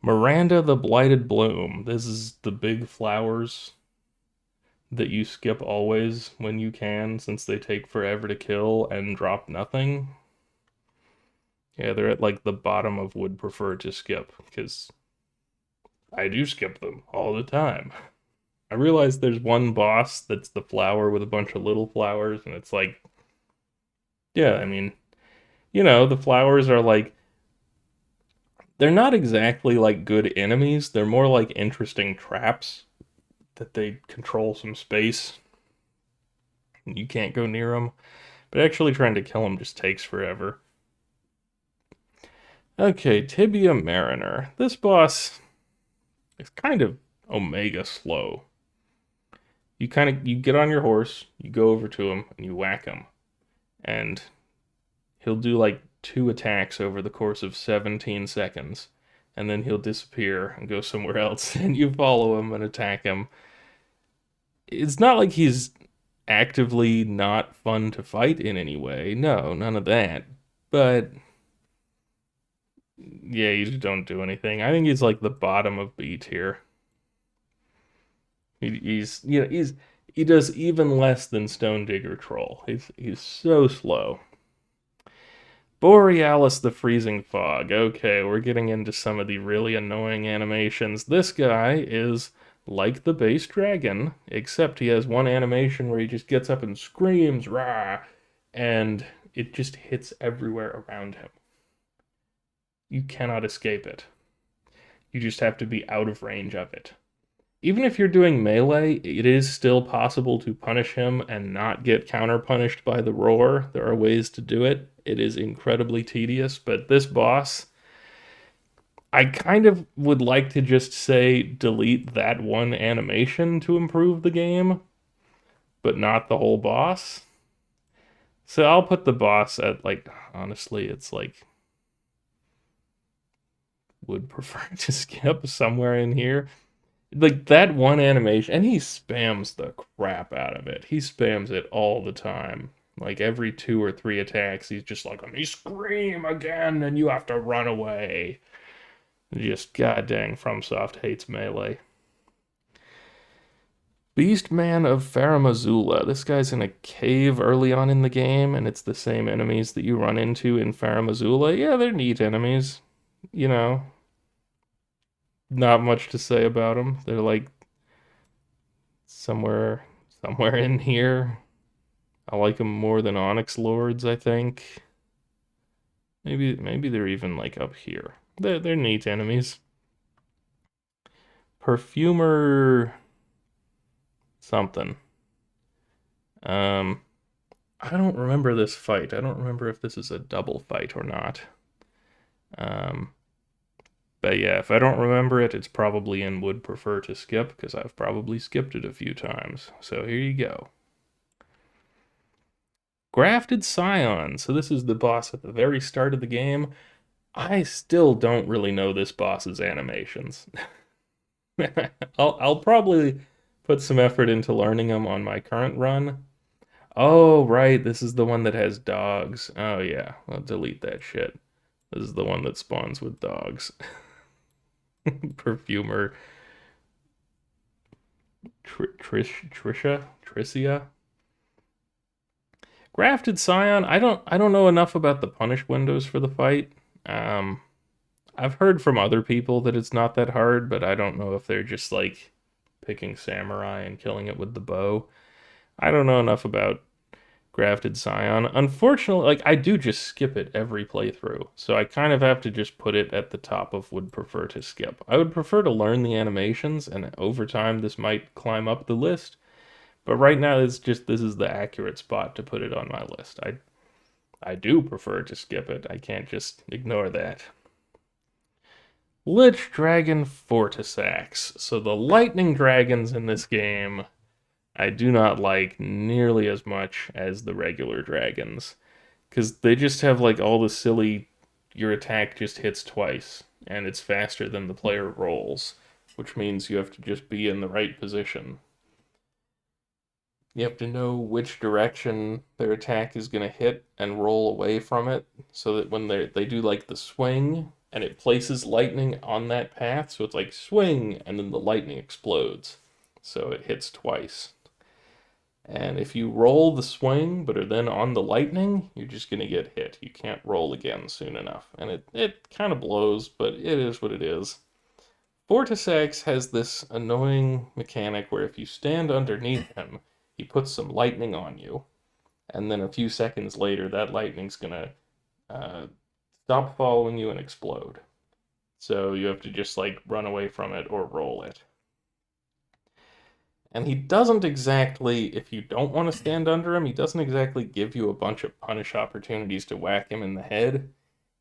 Miranda the Blighted Bloom. This is the big flowers that you skip always when you can, since they take forever to kill and drop nothing. Yeah, they're at like the bottom of would prefer to skip, because I do skip them all the time. I realize there's one boss that's the flower with a bunch of little flowers, and it's like, yeah, I mean, the flowers are like, they're not exactly like good enemies, they're more like interesting traps that they control some space. You can't go near them, but actually trying to kill them just takes forever. Okay, Tibia Mariner. This boss is kind of omega slow. You get on your horse, you go over to him, and you whack him. And he'll do like 2 attacks over the course of 17 seconds. And then he'll disappear and go somewhere else, and you follow him and attack him. It's not like he's actively not fun to fight in any way. No, none of that. But yeah, you just don't do anything. I think he's like the bottom of B tier. He does even less than Stone Digger Troll. He's so slow. Borealis the Freezing Fog. Okay, we're getting into some of the really annoying animations. This guy is like the base dragon, except he has one animation where he just gets up and screams, rah, and it just hits everywhere around him. You cannot escape it. You just have to be out of range of it. Even if you're doing melee, it is still possible to punish him and not get counter-punished by the roar. There are ways to do it. It is incredibly tedious, but this boss, I kind of would like to just say delete that one animation to improve the game, but not the whole boss. So I'll put the boss at, like, honestly, it's like, would prefer to skip somewhere in here. Like, that one animation, and he spams the crap out of it. He spams it all the time. Like, every 2 or 3 attacks, he's just like, let me scream again, and you have to run away. Just, god dang, FromSoft hates melee. Beastman of Faramazula. This guy's in a cave early on in the game, and it's the same enemies that you run into in Faramazula. Yeah, they're neat enemies. Not much to say about them. They're like somewhere in here. I like them more than Onyx Lords, I think. Maybe they're even like up here. They're neat enemies. Perfumer something. I don't remember this fight. I don't remember if this is a double fight or not. But yeah, if I don't remember it, it's probably in would prefer to skip, because I've probably skipped it a few times. So here you go. Grafted Scion. So this is the boss at the very start of the game. I still don't really know this boss's animations. I'll probably put some effort into learning them on my current run. Oh, right, this is the one that has dogs. Oh yeah, I'll delete that shit. This is the one that spawns with dogs. Perfumer. Tricia? Grafted Scion, I don't know enough about the punish windows for the fight. I've heard from other people that it's not that hard, but I don't know if they're just like picking samurai and killing it with the bow. I don't know enough about Grafted Scion. Unfortunately, like, I do just skip it every playthrough, so I kind of have to just put it at the top of would prefer to skip. I would prefer to learn the animations, and over time this might climb up the list, but right now this is the accurate spot to put it on my list. I do prefer to skip it. I can't just ignore that. Lich Dragon vortisex. So the lightning dragons in this game I do not like nearly as much as the regular dragons, because they just have like all the silly, your attack just hits twice, and it's faster than the player rolls, which means you have to just be in the right position. You have to know which direction their attack is going to hit and roll away from it, so that when they do like the swing and it places lightning on that path, so it's like swing and then the lightning explodes, so it hits twice. And if you roll the swing but are then on the lightning, you're just going to get hit. You can't roll again soon enough. And it kind of blows, but it is what it is. Vortisex has this annoying mechanic where if you stand underneath him, he puts some lightning on you. And then a few seconds later, that lightning's going to stop following you and explode. So you have to just like run away from it or roll it. And he doesn't exactly, if you don't want to stand under him, he doesn't exactly give you a bunch of punish opportunities to whack him in the head.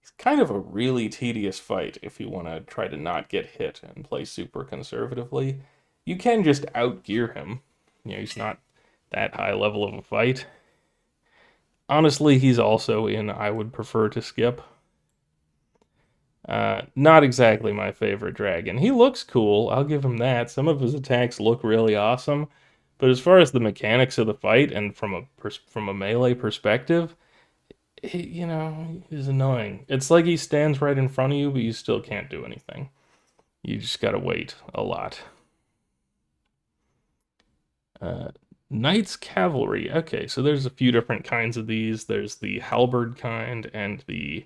He's kind of a really tedious fight if you want to try to not get hit and play super conservatively. You can just outgear him. You know, he's not that high level of a fight. Honestly, he's also in I would prefer to skip. Not exactly my favorite dragon. He looks cool, I'll give him that. Some of his attacks look really awesome, but as far as the mechanics of the fight and from a melee perspective, he's annoying. It's like he stands right in front of you, but you still can't do anything. You just gotta wait a lot. Knight's Cavalry. Okay, so there's a few different kinds of these. There's the halberd kind and the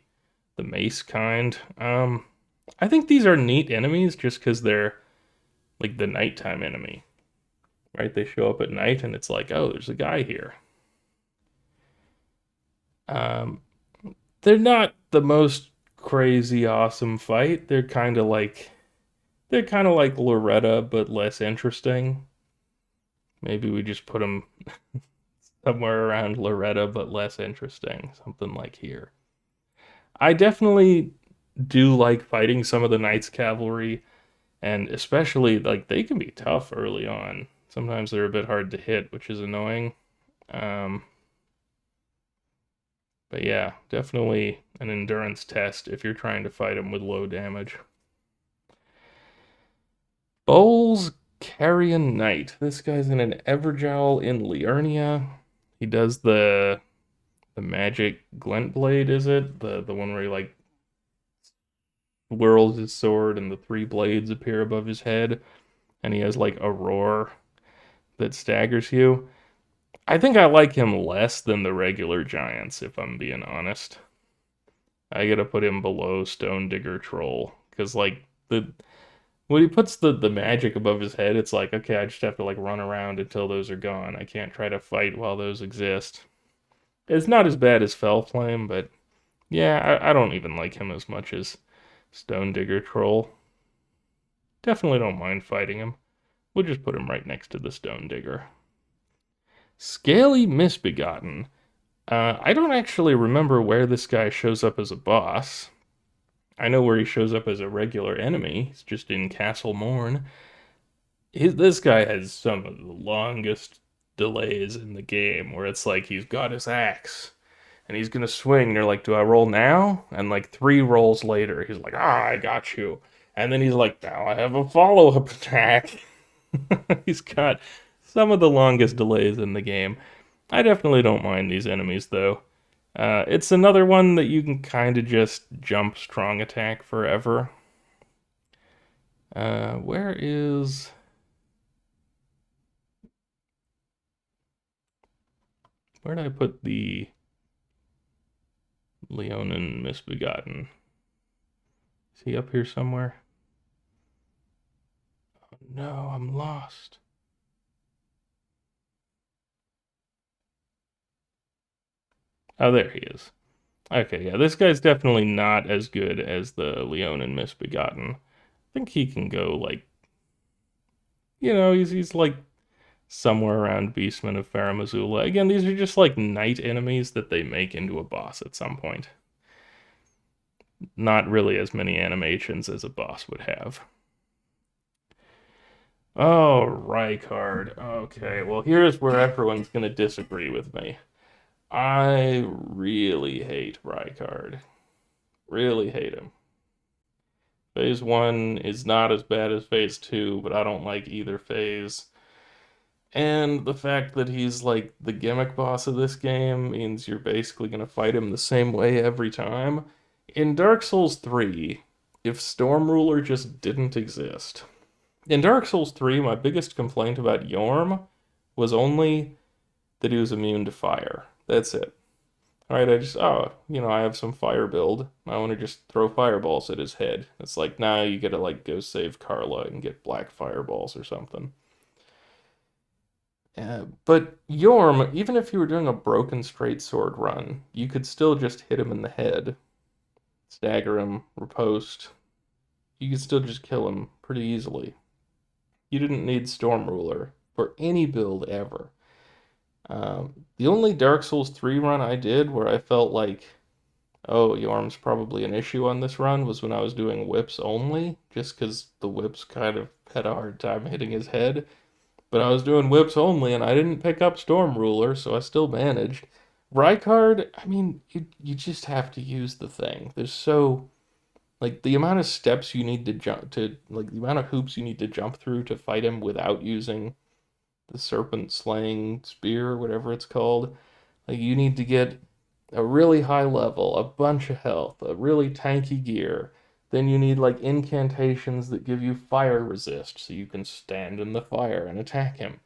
mace kind. I think these are neat enemies just because they're like the nighttime enemy, right? They show up at night and it's like, oh, there's a guy here. They're not the most crazy awesome fight. They're kind of like Loretta, but less interesting. Maybe we just put them somewhere around Loretta, but less interesting. Something like here. I definitely do like fighting some of the Knights Cavalry, and especially like they can be tough early on. Sometimes they're a bit hard to hit, which is annoying. Um, but yeah, definitely an endurance test if you're trying to fight them with low damage. Bowls Carrion Knight. This guy's in an Everjowl in Liurnia. He does the magic glint blade, is it? The one where he like whirls his sword and the three blades appear above his head, and he has like a roar that staggers you. I think I like him less than the regular giants, if I'm being honest. I gotta put him below Stone Digger Troll, because like the when he puts the magic above his head, it's like, okay, I just have to like run around until those are gone. I can't try to fight while those exist. It's not as bad as Fell Flame, but yeah, I don't even like him as much as Stone Digger Troll. Definitely don't mind fighting him. We'll just put him right next to the Stone Digger. Scaly Misbegotten. I don't actually remember where this guy shows up as a boss. I know where he shows up as a regular enemy. He's just in Castle Morn. This guy has some of the longest delays in the game where it's like he's got his axe and he's gonna swing. And you're like, do I roll now? And like 3 rolls later, he's like, I got you. And then he's like, now I have a follow-up attack. He's got some of the longest delays in the game. I definitely don't mind these enemies though. It's another one that you can kind of just jump strong attack forever. Where did I put the Leonin Misbegotten? Is he up here somewhere? Oh, no, I'm lost. Oh, there he is. Okay, yeah, this guy's definitely not as good as the Leonin Misbegotten. I think he can go like, he's like somewhere around Beastman of Faramazula. Again, these are just like knight enemies that they make into a boss at some point. Not really as many animations as a boss would have. Oh, reichard. Okay, well, here's where everyone's gonna disagree with me. I really hate reichard. Really hate him. Phase 1 is not as bad as Phase 2, but I don't like either phase. And the fact that he's like the gimmick boss of this game means you're basically going to fight him the same way every time. In Dark Souls 3, if Storm Ruler just didn't exist. In Dark Souls 3, my biggest complaint about Yorm was only that he was immune to fire. That's it. Alright, I have some fire build. I want to just throw fireballs at his head. It's like, now you gotta like go save Carla and get black fireballs or something. But Yorm, even if you were doing a broken straight sword run, you could still just hit him in the head, stagger him, riposte. You could still just kill him pretty easily. You didn't need Storm Ruler for any build ever. The only Dark Souls 3 run I did where I felt like, oh, Yorm's probably an issue on this run was when I was doing whips only, just because the whips kind of had a hard time hitting his head. But I was doing whips only, and I didn't pick up Storm Ruler, so I still managed. Reichard, I mean, you just have to use the thing. There's so, like, the amount of steps you need to jump to, like, the amount of hoops you need to jump through to fight him without using the serpent slaying spear, whatever it's called. Like, you need to get a really high level, a bunch of health, a really tanky gear. Then you need like incantations that give you fire resist so you can stand in the fire and attack him.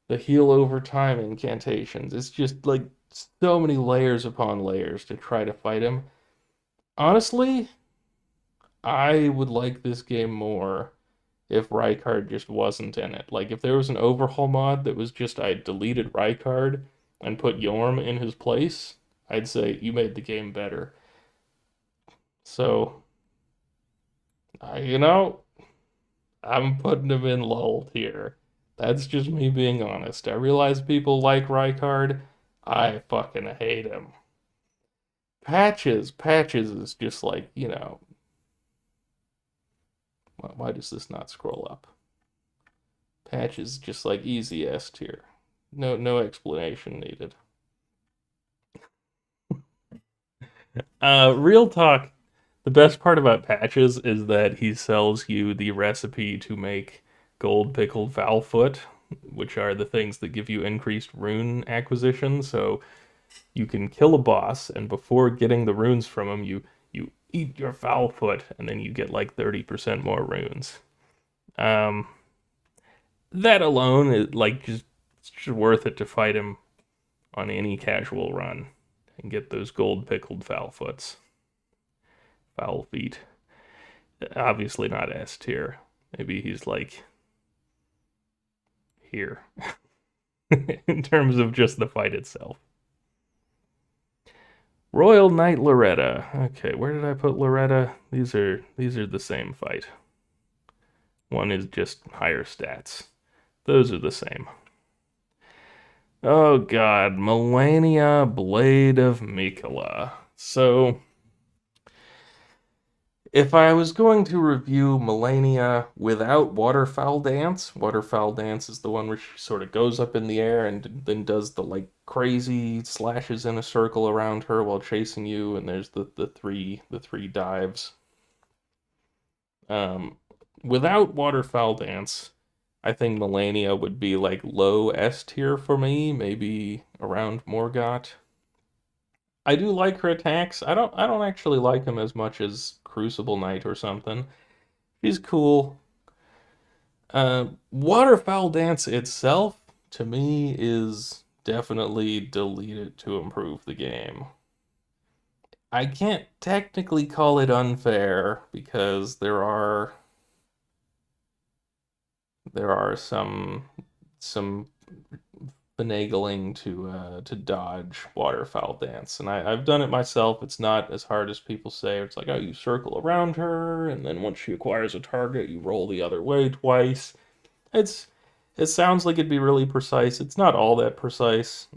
The heal over time incantations. It's just like so many layers upon layers to try to fight him. Honestly, I would like this game more if Reichard just wasn't in it. Like if there was an overhaul mod that was just I deleted Reichard and put Yorm in his place, I'd say you made the game better. So, you know, I'm putting him in lull tier. That's just me being honest. I realize people like Reichard. I fucking hate him. Patches is just like, why does this not scroll up? Patches just like easy S tier. No explanation needed. Real talk. The best part about Patches is that he sells you the recipe to make gold pickled fowl-foot, which are the things that give you increased rune acquisition. So you can kill a boss, and before getting the runes from him, you eat your fowl-foot, and then you get like 30% more runes. Um, that alone is like it's just worth it to fight him on any casual run and get those gold pickled fowl-foots. Foul feet. Obviously not S tier. Maybe he's like here in terms of just the fight itself. Royal Knight Loretta. Okay, where did I put Loretta? These are the same fight. One is just higher stats. Those are the same. Oh god, Melania Blade of Mikola. So if I was going to review Melania without Waterfowl Dance, Waterfowl Dance is the one where she sort of goes up in the air and then does the like crazy slashes in a circle around her while chasing you, and there's the three dives. Um, Without Waterfowl Dance, I think Melania would be like low S tier for me, maybe around Morgot. I do like her attacks. I don't actually like them as much as Crucible Knight or something. She's cool. Waterfowl Dance itself, to me, is definitely deleted to improve the game. I can't technically call it unfair because there are some finagling to dodge Waterfowl Dance, and I've done it myself. It's not as hard as people say. It's like, oh, you circle around her, and then once she acquires a target, you roll the other way twice. It's it sounds like it'd be really precise. It's not all that precise.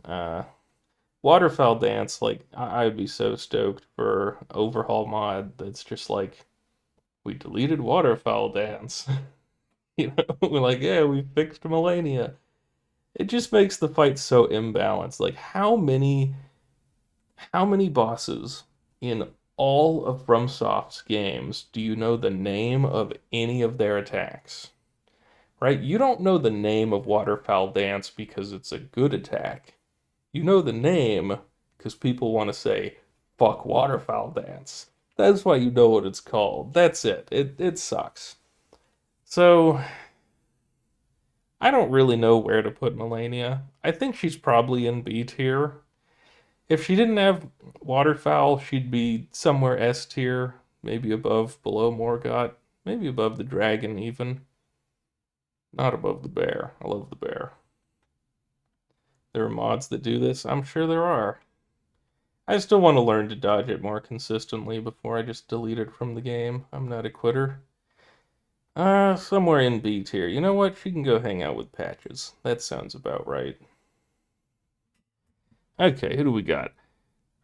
Waterfowl Dance, like I'd be so stoked for overhaul mod that's just like we deleted Waterfowl Dance. You know, we're like, yeah, we fixed Melania. It just makes the fight so imbalanced. Like, how many bosses in all of FromSoft's games do you know the name of any of their attacks? Right? You don't know the name of Waterfowl Dance because it's a good attack. You know the name because people want to say, fuck Waterfowl Dance. That's why you know what it's called. That's it. It sucks. So, I don't really know where to put Melania. I think she's probably in B tier. If she didn't have Waterfowl, she'd be somewhere S tier, maybe below Morgot, maybe above the dragon even. Not above the bear. I love the bear. There are mods that do this. I'm sure there are. I still want to learn to dodge it more consistently before I just delete it from the game. I'm not a quitter. Somewhere in B tier. You know what? She can go hang out with Patches. That sounds about right. Okay, who do we got?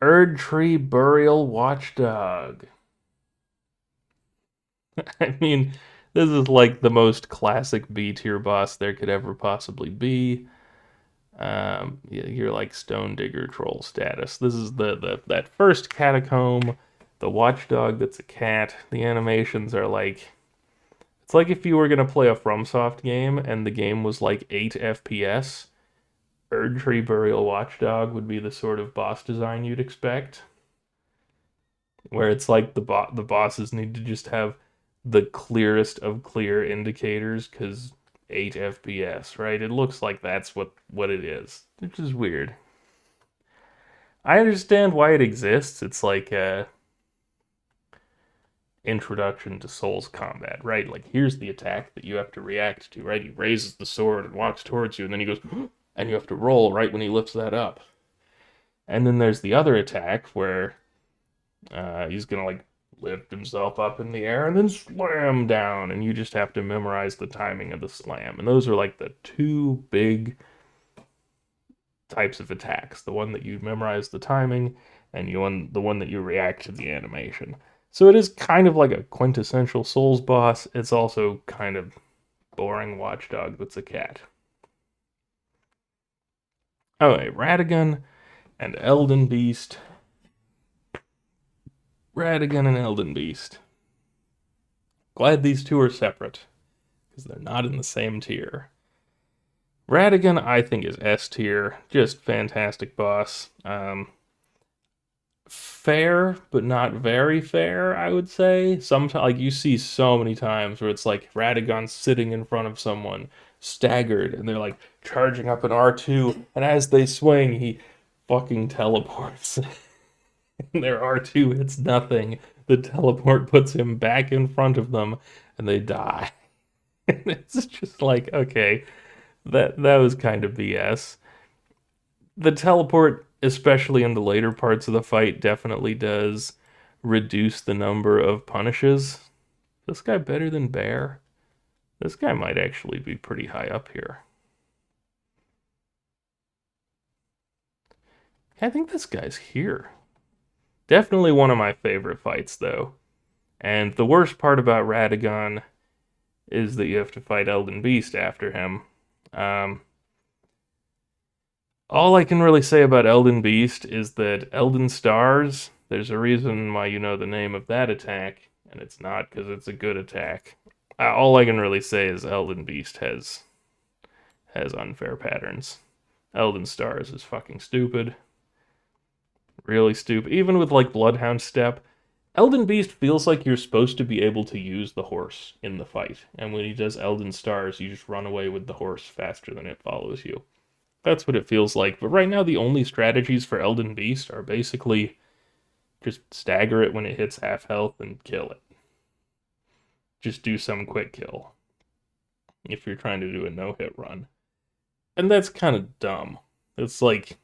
Erd Tree Burial Watchdog. I mean, this is like the most classic B tier boss there could ever possibly be. You're like Stone Digger Troll status. This is that first catacomb, the watchdog that's a cat. The animations are like it's like if you were gonna play a FromSoft game and the game was like 8 FPS. Erd Tree Burial Watchdog would be the sort of boss design you'd expect, where it's like the bosses need to just have the clearest of clear indicators because 8 FPS, right? It looks like that's what it is, which is weird. I understand why it exists. It's like a introduction to Souls combat, right? Like here's the attack that you have to react to, right? He raises the sword and walks towards you, and then he goes, and you have to roll right when he lifts that up. And then there's the other attack where he's gonna like lift himself up in the air and then slam down, and you just have to memorize the timing of the slam. And those are like the two big types of attacks: the one that you memorize the timing, and the one that you react to the animation. So it is kind of like a quintessential Souls boss. It's also kind of boring watchdog that's a cat. Okay, Radagon and Elden Beast. Radagon and Elden Beast. Glad these two are separate, because they're not in the same tier. Radagon, I think, is S tier. Just fantastic boss. Fair, but not very fair, I would say. Sometimes, like, you see so many times where it's like Radagon's sitting in front of someone, staggered, and they're like charging up an R2, and as they swing, he fucking teleports. And their R2 hits nothing. The teleport puts him back in front of them, and they die. And it's just like, okay, that was kind of BS. The teleport, especially in the later parts of the fight, definitely does reduce the number of punishes. This guy better than Bear? This guy might actually be pretty high up here. I think this guy's here. Definitely one of my favorite fights, though. And the worst part about Radagon is that you have to fight Elden Beast after him. All I can really say about Elden Beast is that Elden Stars, there's a reason why you know the name of that attack, and it's not because it's a good attack. All I can really say is Elden Beast has unfair patterns. Elden Stars is fucking stupid. Really stupid. Even with like Bloodhound Step, Elden Beast feels like you're supposed to be able to use the horse in the fight. And when he does Elden Stars, you just run away with the horse faster than it follows you. That's what it feels like. But right now, the only strategies for Elden Beast are basically just stagger it when it hits half health and kill it. Just do some quick kill if you're trying to do a no-hit run. And that's kind of dumb. It's like,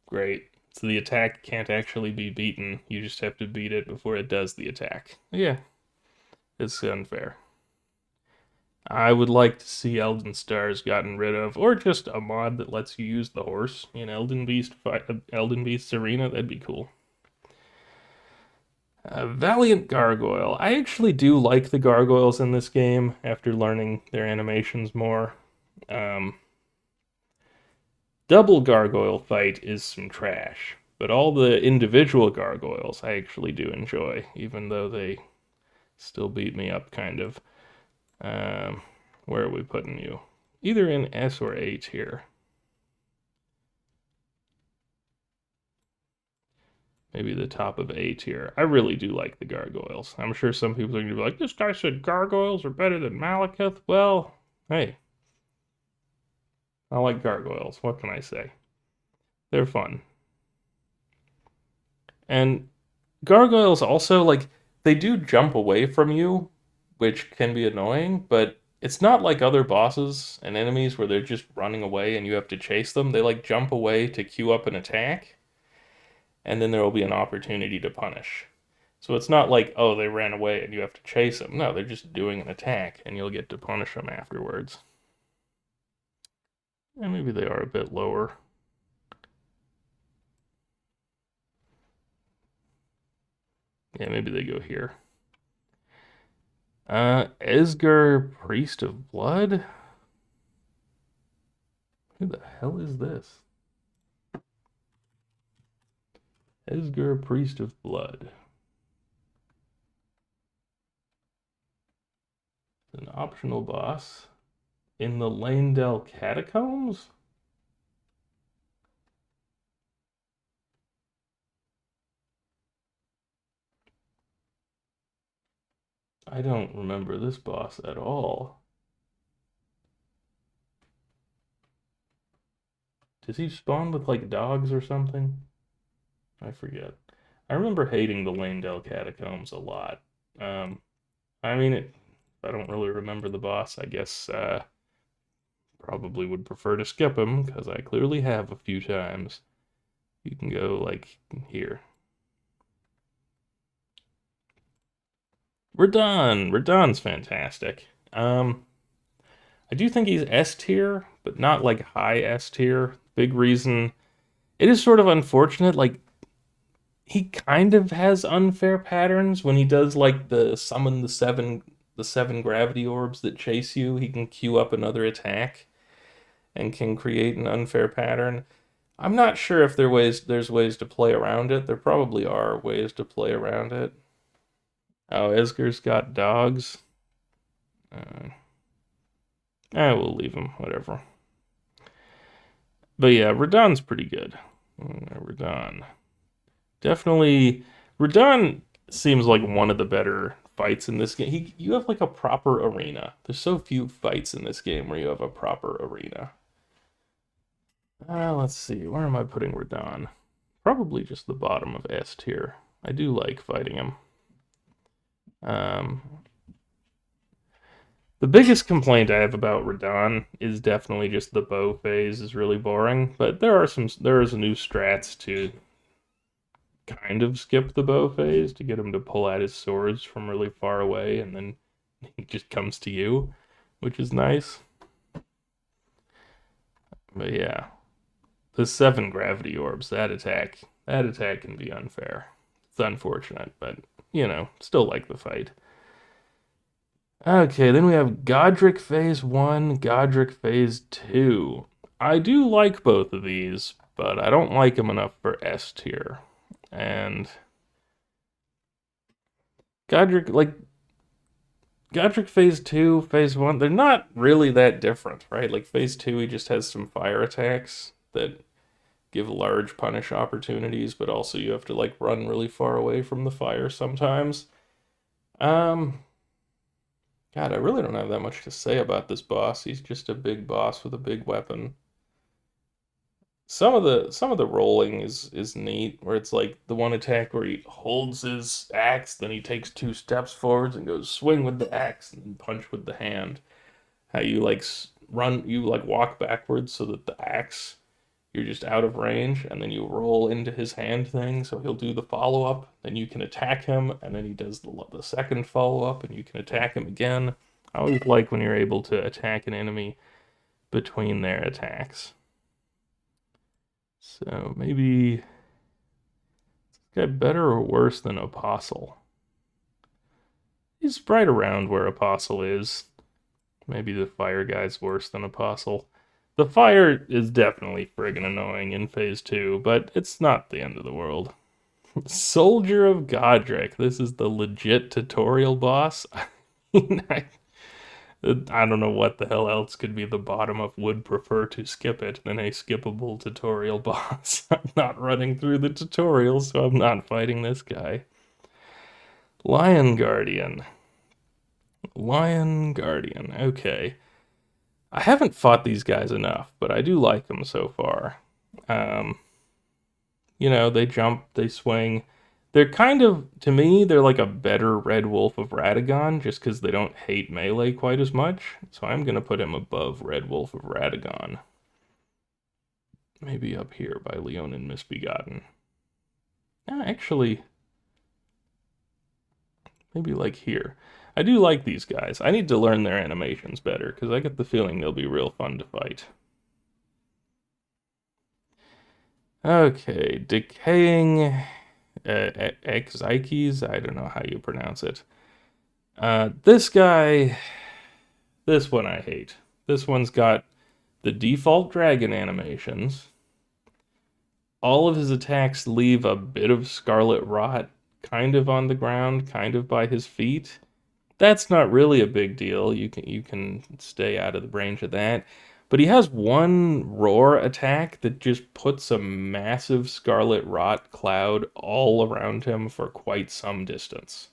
great. So the attack can't actually be beaten. You just have to beat it before it does the attack. Yeah, it's unfair. I would like to see Elden Stars gotten rid of, or just a mod that lets you use the horse in Elden Beast Arena. That'd be cool. Valiant Gargoyle. I actually do like the gargoyles in this game after learning their animations more. Um, Double gargoyle fight is some trash, but all the individual gargoyles I actually do enjoy, even though they still beat me up kind of. Um, where are we putting you? Either in S or A tier. Maybe the top of A tier. I really do like the gargoyles. I'm sure some people are going to be like, this guy said gargoyles are better than Malekith. Well, hey, I like gargoyles. What can I say? They're fun. And gargoyles also, like, they do jump away from you, which can be annoying, but it's not like other bosses and enemies where they're just running away and you have to chase them. They, like, jump away to queue up an attack, and then there will be an opportunity to punish. So it's not like, oh, they ran away and you have to chase them. No, they're just doing an attack and you'll get to punish them afterwards. And maybe they are a bit lower. Yeah, maybe they go here. Esgar, Priest of Blood? Who the hell is this? Esgar, Priest of Blood. An optional boss in the Lanedale Catacombs? I don't remember this boss at all. Does he spawn with like dogs or something? I forget. I remember hating the Lanedale Catacombs a lot. Um, I mean, I don't really remember the boss. I guess probably would prefer to skip him because I clearly have a few times. You can go like here. We're done. Radahn's fantastic. I do think he's S tier, but not like high S tier. Big reason. It is sort of unfortunate. Like he kind of has unfair patterns when he does like the summon the seven gravity orbs that chase you. He can queue up another attack and can create an unfair pattern. I'm not sure if there's ways to play around it. There probably are ways to play around it. Oh, Esgar's got dogs. Uh, we'll leave him. Whatever. But yeah, Radahn's pretty good. Radahn. Definitely, Radahn seems like one of the better fights in this game. You have like a proper arena. There's so few fights in this game where you have a proper arena. Let's see. Where am I putting Radahn? Probably just the bottom of S tier. I do like fighting him. Um, the biggest complaint I have about Radahn is definitely just the bow phase is really boring. But there is new strats to kind of skip the bow phase to get him to pull out his swords from really far away, and then he just comes to you, which is nice. But yeah, the 7 gravity orbs, that attack can be unfair. It's unfortunate, but still like the fight. Okay, then we have Godric Phase 1, Godric Phase 2. I do like both of these, but I don't like them enough for S tier. And Godric, like, Godric Phase 2, Phase 1, they're not really that different, right? Like, Phase 2, he just has some fire attacks that give large punish opportunities, but also you have to, like, run really far away from the fire sometimes. Um, God, I really don't have that much to say about this boss. He's just a big boss with a big weapon. Some of the rolling is neat, where it's like the one attack where he holds his axe, then he takes 2 steps forwards and goes swing with the axe and then punch with the hand. How you like you like walk backwards so that the axe you're just out of range, and then you roll into his hand thing, so he'll do the follow up, then you can attack him, and then he does the second follow up, and you can attack him again. I always like when you're able to attack an enemy between their attacks. So maybe Guy better or worse than Apostle? He's right around where Apostle is. Maybe the fire guy's worse than Apostle. The fire is definitely friggin' annoying in Phase 2, but it's not the end of the world. Soldier of Godric. This is the legit tutorial boss. I don't know what the hell else could be the bottom of would prefer to skip it than a skippable tutorial boss. I'm not running through the tutorial, so I'm not fighting this guy. Lion Guardian. Lion Guardian. Okay. I haven't fought these guys enough, but I do like them so far. Um, they jump, they swing. They're kind of, to me, they're like a better Red Wolf of Radagon, just because they don't hate melee quite as much. So I'm going to put him above Red Wolf of Radagon. Maybe up here by Leonin Misbegotten. Actually, maybe like here. I do like these guys. I need to learn their animations better, because I get the feeling they'll be real fun to fight. Okay, Decaying Exikes, I don't know how you pronounce it. This guy, this one I hate. This one's got the default dragon animations. All of his attacks leave a bit of scarlet rot kind of on the ground, kind of by his feet. That's not really a big deal. You can stay out of the range of that. But he has one roar attack that just puts a massive scarlet rot cloud all around him for quite some distance.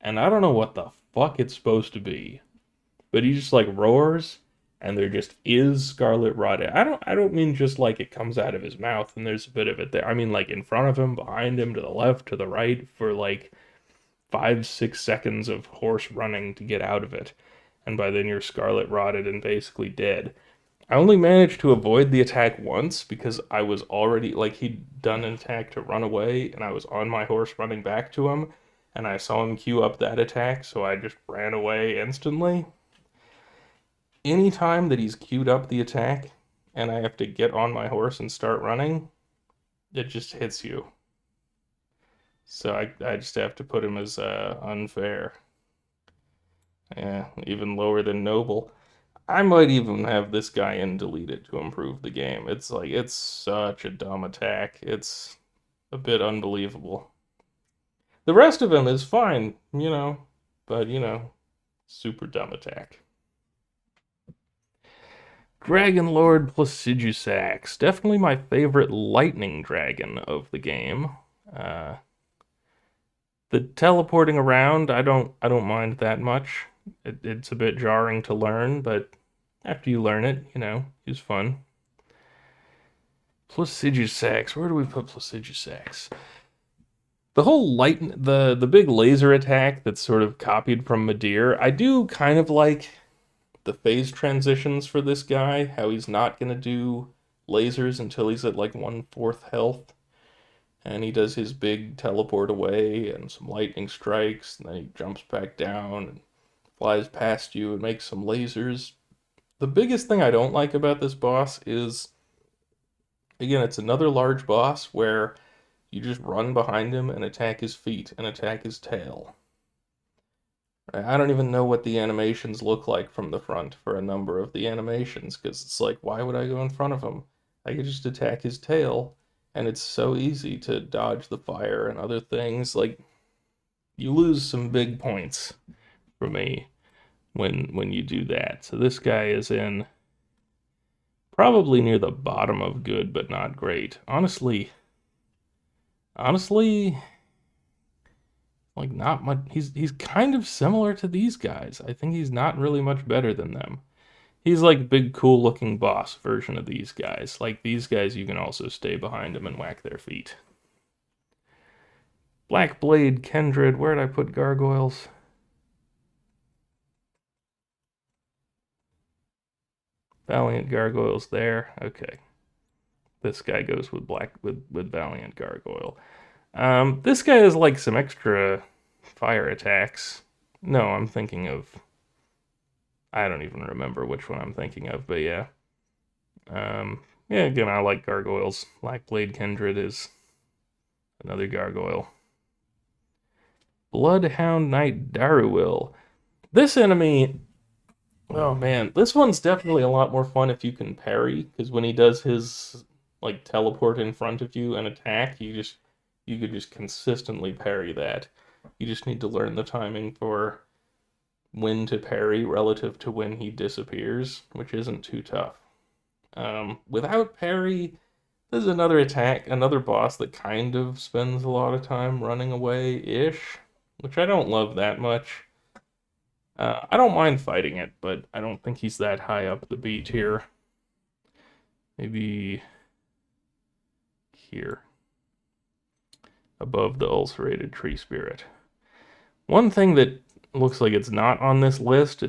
And I don't know what the fuck it's supposed to be. But he just like roars and there just is scarlet rot. I don't mean just like it comes out of his mouth and there's a bit of it there. I mean like in front of him, behind him, to the left, to the right, for like 5-6 seconds of horse running to get out of it. And by then you're scarlet rotted and basically dead. I only managed to avoid the attack once because I was already, like, he'd done an attack to run away, and I was on my horse running back to him, and I saw him queue up that attack, so I just ran away instantly. Anytime that he's queued up the attack, and I have to get on my horse and start running, it just hits you. So I just have to put him as unfair. Yeah, even lower than noble. I might even have this guy in deleted to improve the game. It's like, it's such a dumb attack. It's a bit unbelievable. The rest of him is fine, but, super dumb attack. Dragon Lord Placidusax. Definitely my favorite lightning dragon of the game. The teleporting around, I don't mind that much. It's a bit jarring to learn, but after you learn it, it's fun. Placidusax, where do we put Placidusax? The whole the big laser attack that's sort of copied from Midir, I do kind of like the phase transitions for this guy, how he's not going to do lasers until he's at like 1/4 health. And he does his big teleport away and some lightning strikes, and then he jumps back down and flies past you and makes some lasers. The biggest thing I don't like about this boss is, again, it's another large boss where you just run behind him and attack his feet and attack his tail. I don't even know what the animations look like from the front for a number of the animations, because it's like, why would I go in front of him? I could just attack his tail, and it's so easy to dodge the fire and other things. Like, you lose some big points for me when you do that. So this guy is in probably near the bottom of good, but not great. Honestly, like, not much. He's kind of similar to these guys. I think he's not really much better than them. He's like big, cool looking boss version of these guys. Like, these guys, you can also stay behind them and whack their feet. Black Blade Kindred, where'd I put gargoyles? Valiant Gargoyles there. Okay. This guy goes with with Valiant Gargoyle. This guy has like some extra fire attacks. No, I'm thinking of, I don't even remember which one I'm thinking of, but yeah. Yeah, again, I like gargoyles. Black Blade Kindred is Another gargoyle. Bloodhound Knight Daruil. This enemy, oh man, this one's definitely a lot more fun if you can parry, because when he does his like teleport in front of you and attack, you could just consistently parry that. You just need to learn the timing for when to parry relative to when he disappears, which isn't too tough. Without parry, there's another attack, another boss that kind of spends a lot of time running away-ish, which I don't love that much. I don't mind fighting it, but I don't think he's that high up the beat here. Maybe here, above the ulcerated tree spirit. One thing that looks like it's not on this list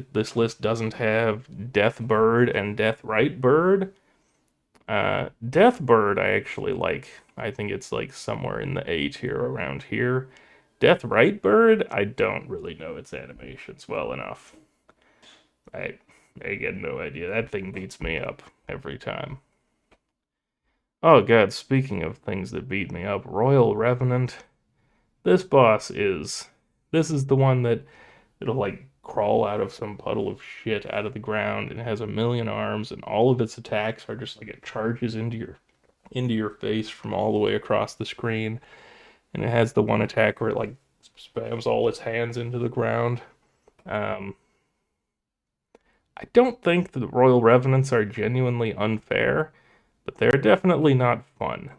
doesn't have Death Bird and Death Right Bird. Death Bird I actually like. I think it's like somewhere in the A tier around here. Death Right Bird, I don't really know its animations well enough. I get no idea. That thing beats me up every time. Oh god, speaking of things that beat me up, Royal Revenant. This is the one that it'll like crawl out of some puddle of shit out of the ground and has a million arms, and all of its attacks are just like it charges into your face from all the way across the screen. And it has the one attack where it like spams all its hands into the ground. I don't think the Royal Revenants are genuinely unfair, but they're definitely not fun.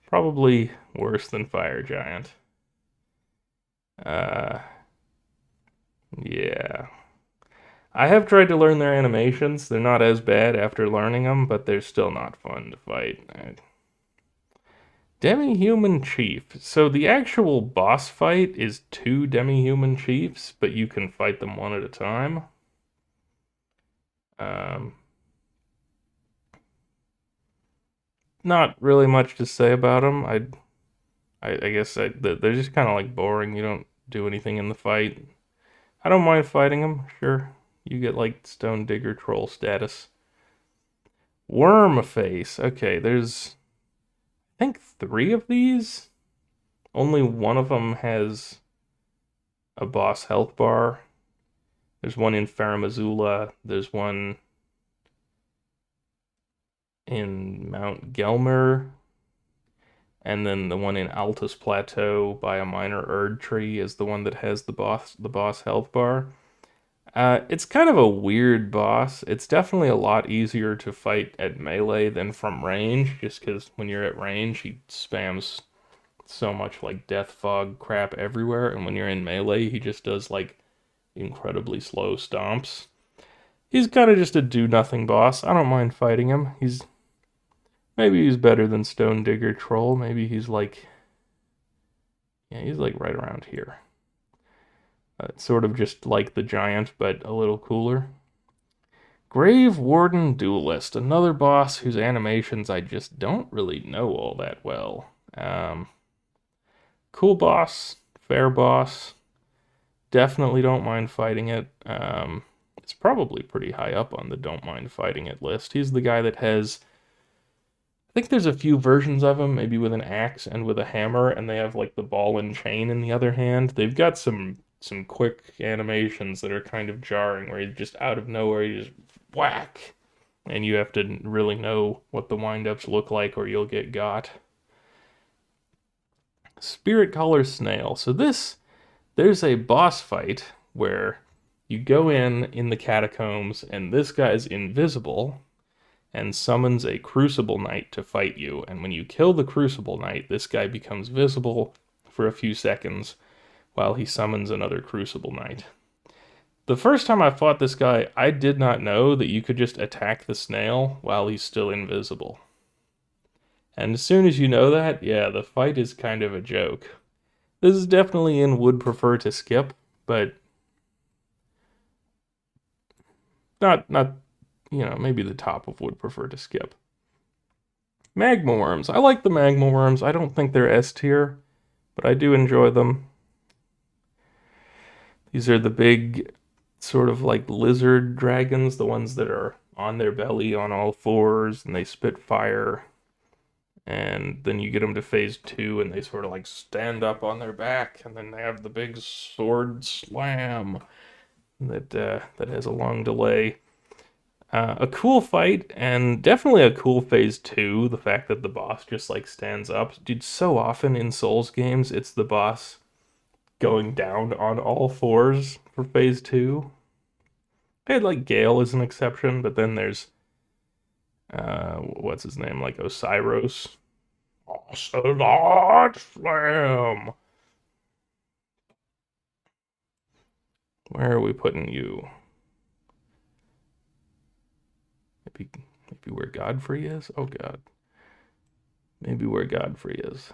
Probably worse than Fire Giant. Yeah. I have tried to learn their animations. They're not as bad after learning them, but they're still not fun to fight. Demi-human chief. So the actual boss fight is 2 demi-human chiefs, but you can fight them one at a time. Not really much to say about them. I guess they're just kind of like boring. You don't do anything in the fight. I don't mind fighting them. Sure, you get like Stone Digger Troll status. Worm Face. Okay, there's I think 3 of these. Only one of them has a boss health bar. There's one in Faramazula. There's one in Mount Gelmir. And then the one in Altus Plateau by a minor Erd Tree is the one that has the boss health bar. It's kind of a weird boss. It's definitely a lot easier to fight at melee than from range, just because when you're at range, he spams so much like death fog crap everywhere, and when you're in melee, he just does like incredibly slow stomps. He's kind of just a do-nothing boss. I don't mind fighting him. Maybe he's better than Stone Digger Troll. Maybe he's like, yeah, he's like right around here. It's sort of just like the giant, but a little cooler. Grave Warden Duelist, another boss whose animations I just don't really know all that well. Cool boss, fair boss. Definitely don't mind fighting it. It's probably pretty high up on the don't mind fighting it list. He's the guy that has, I think there's a few versions of him, maybe with an axe and with a hammer, and they have like the ball and chain in the other hand. They've got some quick animations that are kind of jarring, where you just out of nowhere you just whack, and you have to really know what the windups look like or you'll get got. Spirit Collar Snail. So there's a boss fight where you go in the catacombs, and this guy's invisible and summons a Crucible Knight to fight you. And when you kill the Crucible Knight, this guy becomes visible for a few seconds while he summons another Crucible Knight. The first time I fought this guy, I did not know that you could just attack the snail while he's still invisible. And as soon as you know that, yeah, the fight is kind of a joke. This is definitely in would prefer to skip, but not maybe the top of would prefer to skip. Magma worms. I like the magma worms. I don't think they're S tier, but I do enjoy them. These are the big sort of like lizard dragons, the ones that are on their belly on all fours and they spit fire. And then you get them to phase 2, and they sort of like stand up on their back, and then they have the big sword slam that has a long delay. A cool fight, and definitely a cool phase 2. The fact that the boss just like stands up, dude. So often in Souls games, it's the boss going down on all fours for phase 2. I had like Gale as an exception, but then there's what's his name, like Osiris. Ocelot Slam. Where are we putting you? Maybe where Godfrey is? Oh god. Maybe where Godfrey is.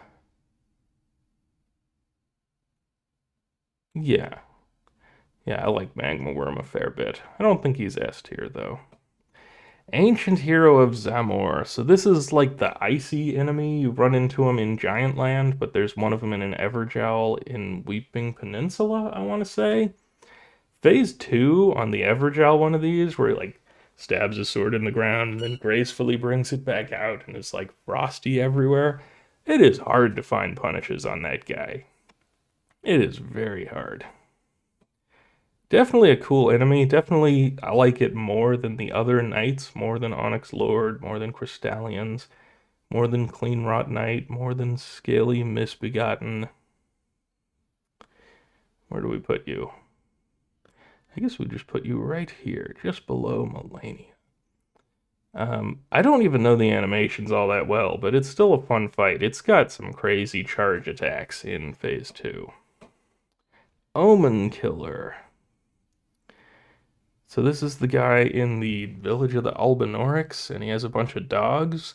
Yeah. Yeah, I like Magma Worm a fair bit. I don't think he's S tier though. Ancient Hero of Zamor. So this is like the icy enemy. You run into him in Giant Land, but there's one of them in an Everjowl in Weeping Peninsula, I want to say. Phase 2 on the Everjowl one of these, where he like stabs his sword in the ground and then gracefully brings it back out and it's like frosty everywhere. It is hard to find punishes on that guy. It is very hard. Definitely a cool enemy. Definitely, I like it more than the other knights, more than Onyx Lord, more than Crystallions, more than Clean Rot Knight, more than Scaly Misbegotten. Where do we put you? I guess we just put you right here, just below Melania. I don't even know the animations all that well, but it's still a fun fight. It's got some crazy charge attacks in phase 2. Omen Killer. So this is the guy in the village of the Albinaurics, and he has a bunch of dogs,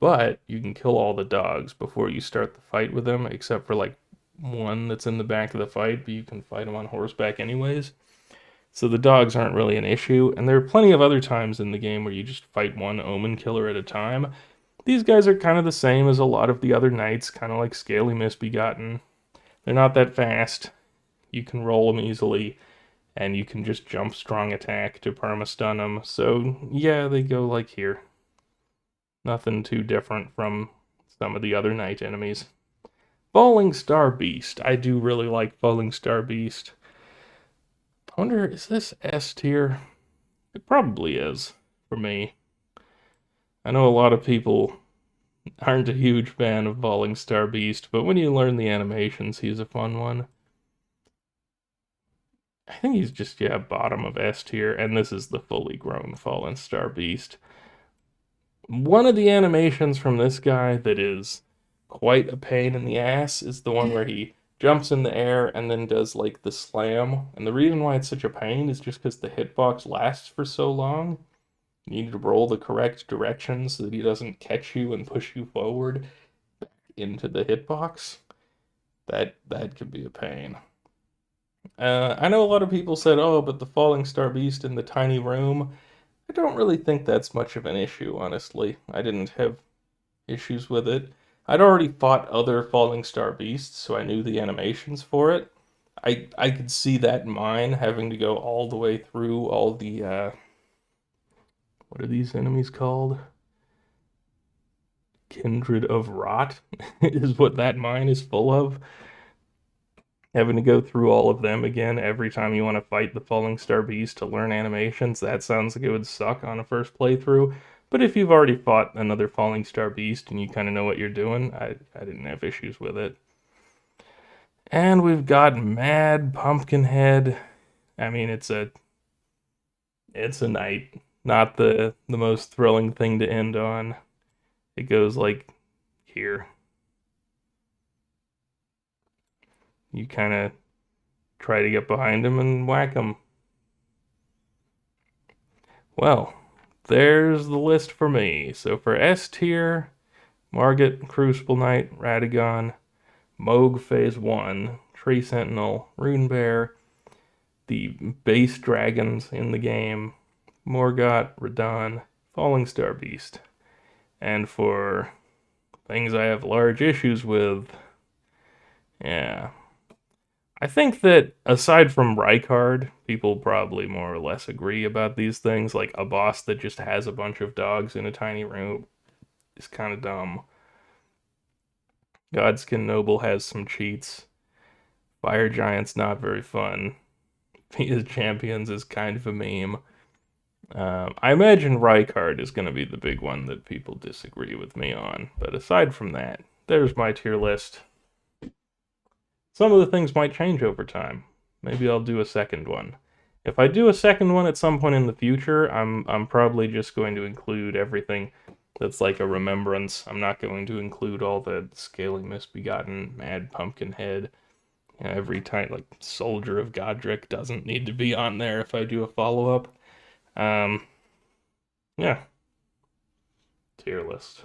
but you can kill all the dogs before you start the fight with him, except for like one that's in the back of the fight, but you can fight him on horseback anyways. So the dogs aren't really an issue, and there are plenty of other times in the game where you just fight one Omen Killer at a time. These guys are kind of the same as a lot of the other knights, kind of like Scaly Misbegotten. They're not that fast. You can roll them easily, and you can just jump strong attack to perma-stun them. So yeah, they go like here. Nothing too different from some of the other knight enemies. Falling Star Beast. I do really like Falling Star Beast. I wonder, is this S tier? It probably is, for me. I know a lot of people aren't a huge fan of Falling Star Beast, but when you learn the animations, he's a fun one. I think he's just, yeah, bottom of S tier, and this is the fully grown Fallen Star Beast. One of the animations from this guy that is quite a pain in the ass is the one where he jumps in the air and then does like the slam. And the reason why it's such a pain is just because the hitbox lasts for so long. You need to roll the correct direction so that he doesn't catch you and push you forward into the hitbox. That could be a pain. I know a lot of people said, oh, but the Falling Star Beast in the tiny room. I don't really think that's much of an issue, honestly. I didn't have issues with it. I'd already fought other Falling Star Beasts, so I knew the animations for it. I could see that in mine, having to go all the way through all the, what are these enemies called? Kindred of Rot is what that mine is full of. Having to go through all of them again every time you want to fight the Falling Star Beast to learn animations, that sounds like it would suck on a first playthrough. But if you've already fought another Falling Star Beast and you kind of know what you're doing, I didn't have issues with it. And we've got Mad Pumpkinhead. I mean, it's a knight. Not the most thrilling thing to end on. It goes like here. You kind of try to get behind him and whack him. Well, there's the list for me. So for S tier, Margaret, Crucible Knight, Radagon, Moog Phase 1, Tree Sentinel, Runebear, the base dragons in the game, Morgot, Radon, Falling Star Beast. And for things I have large issues with, yeah. I think that aside from reichard, people probably more or less agree about these things. Like a boss that just has a bunch of dogs in a tiny room is kind of dumb. Godskin Noble has some cheats. Fire Giant's not very fun. His Champions is kind of a meme. I imagine reichard is going to be the big one that people disagree with me on. But aside from that, there's my tier list. Some of the things might change over time. Maybe I'll do a second one. If I do a second one at some point in the future, I'm probably just going to include everything that's like a remembrance. I'm not going to include all the Scaling Misbegotten, Mad Pumpkinhead. You know, every time, like Soldier of Godric doesn't need to be on there if I do a follow-up. Yeah. Tier list.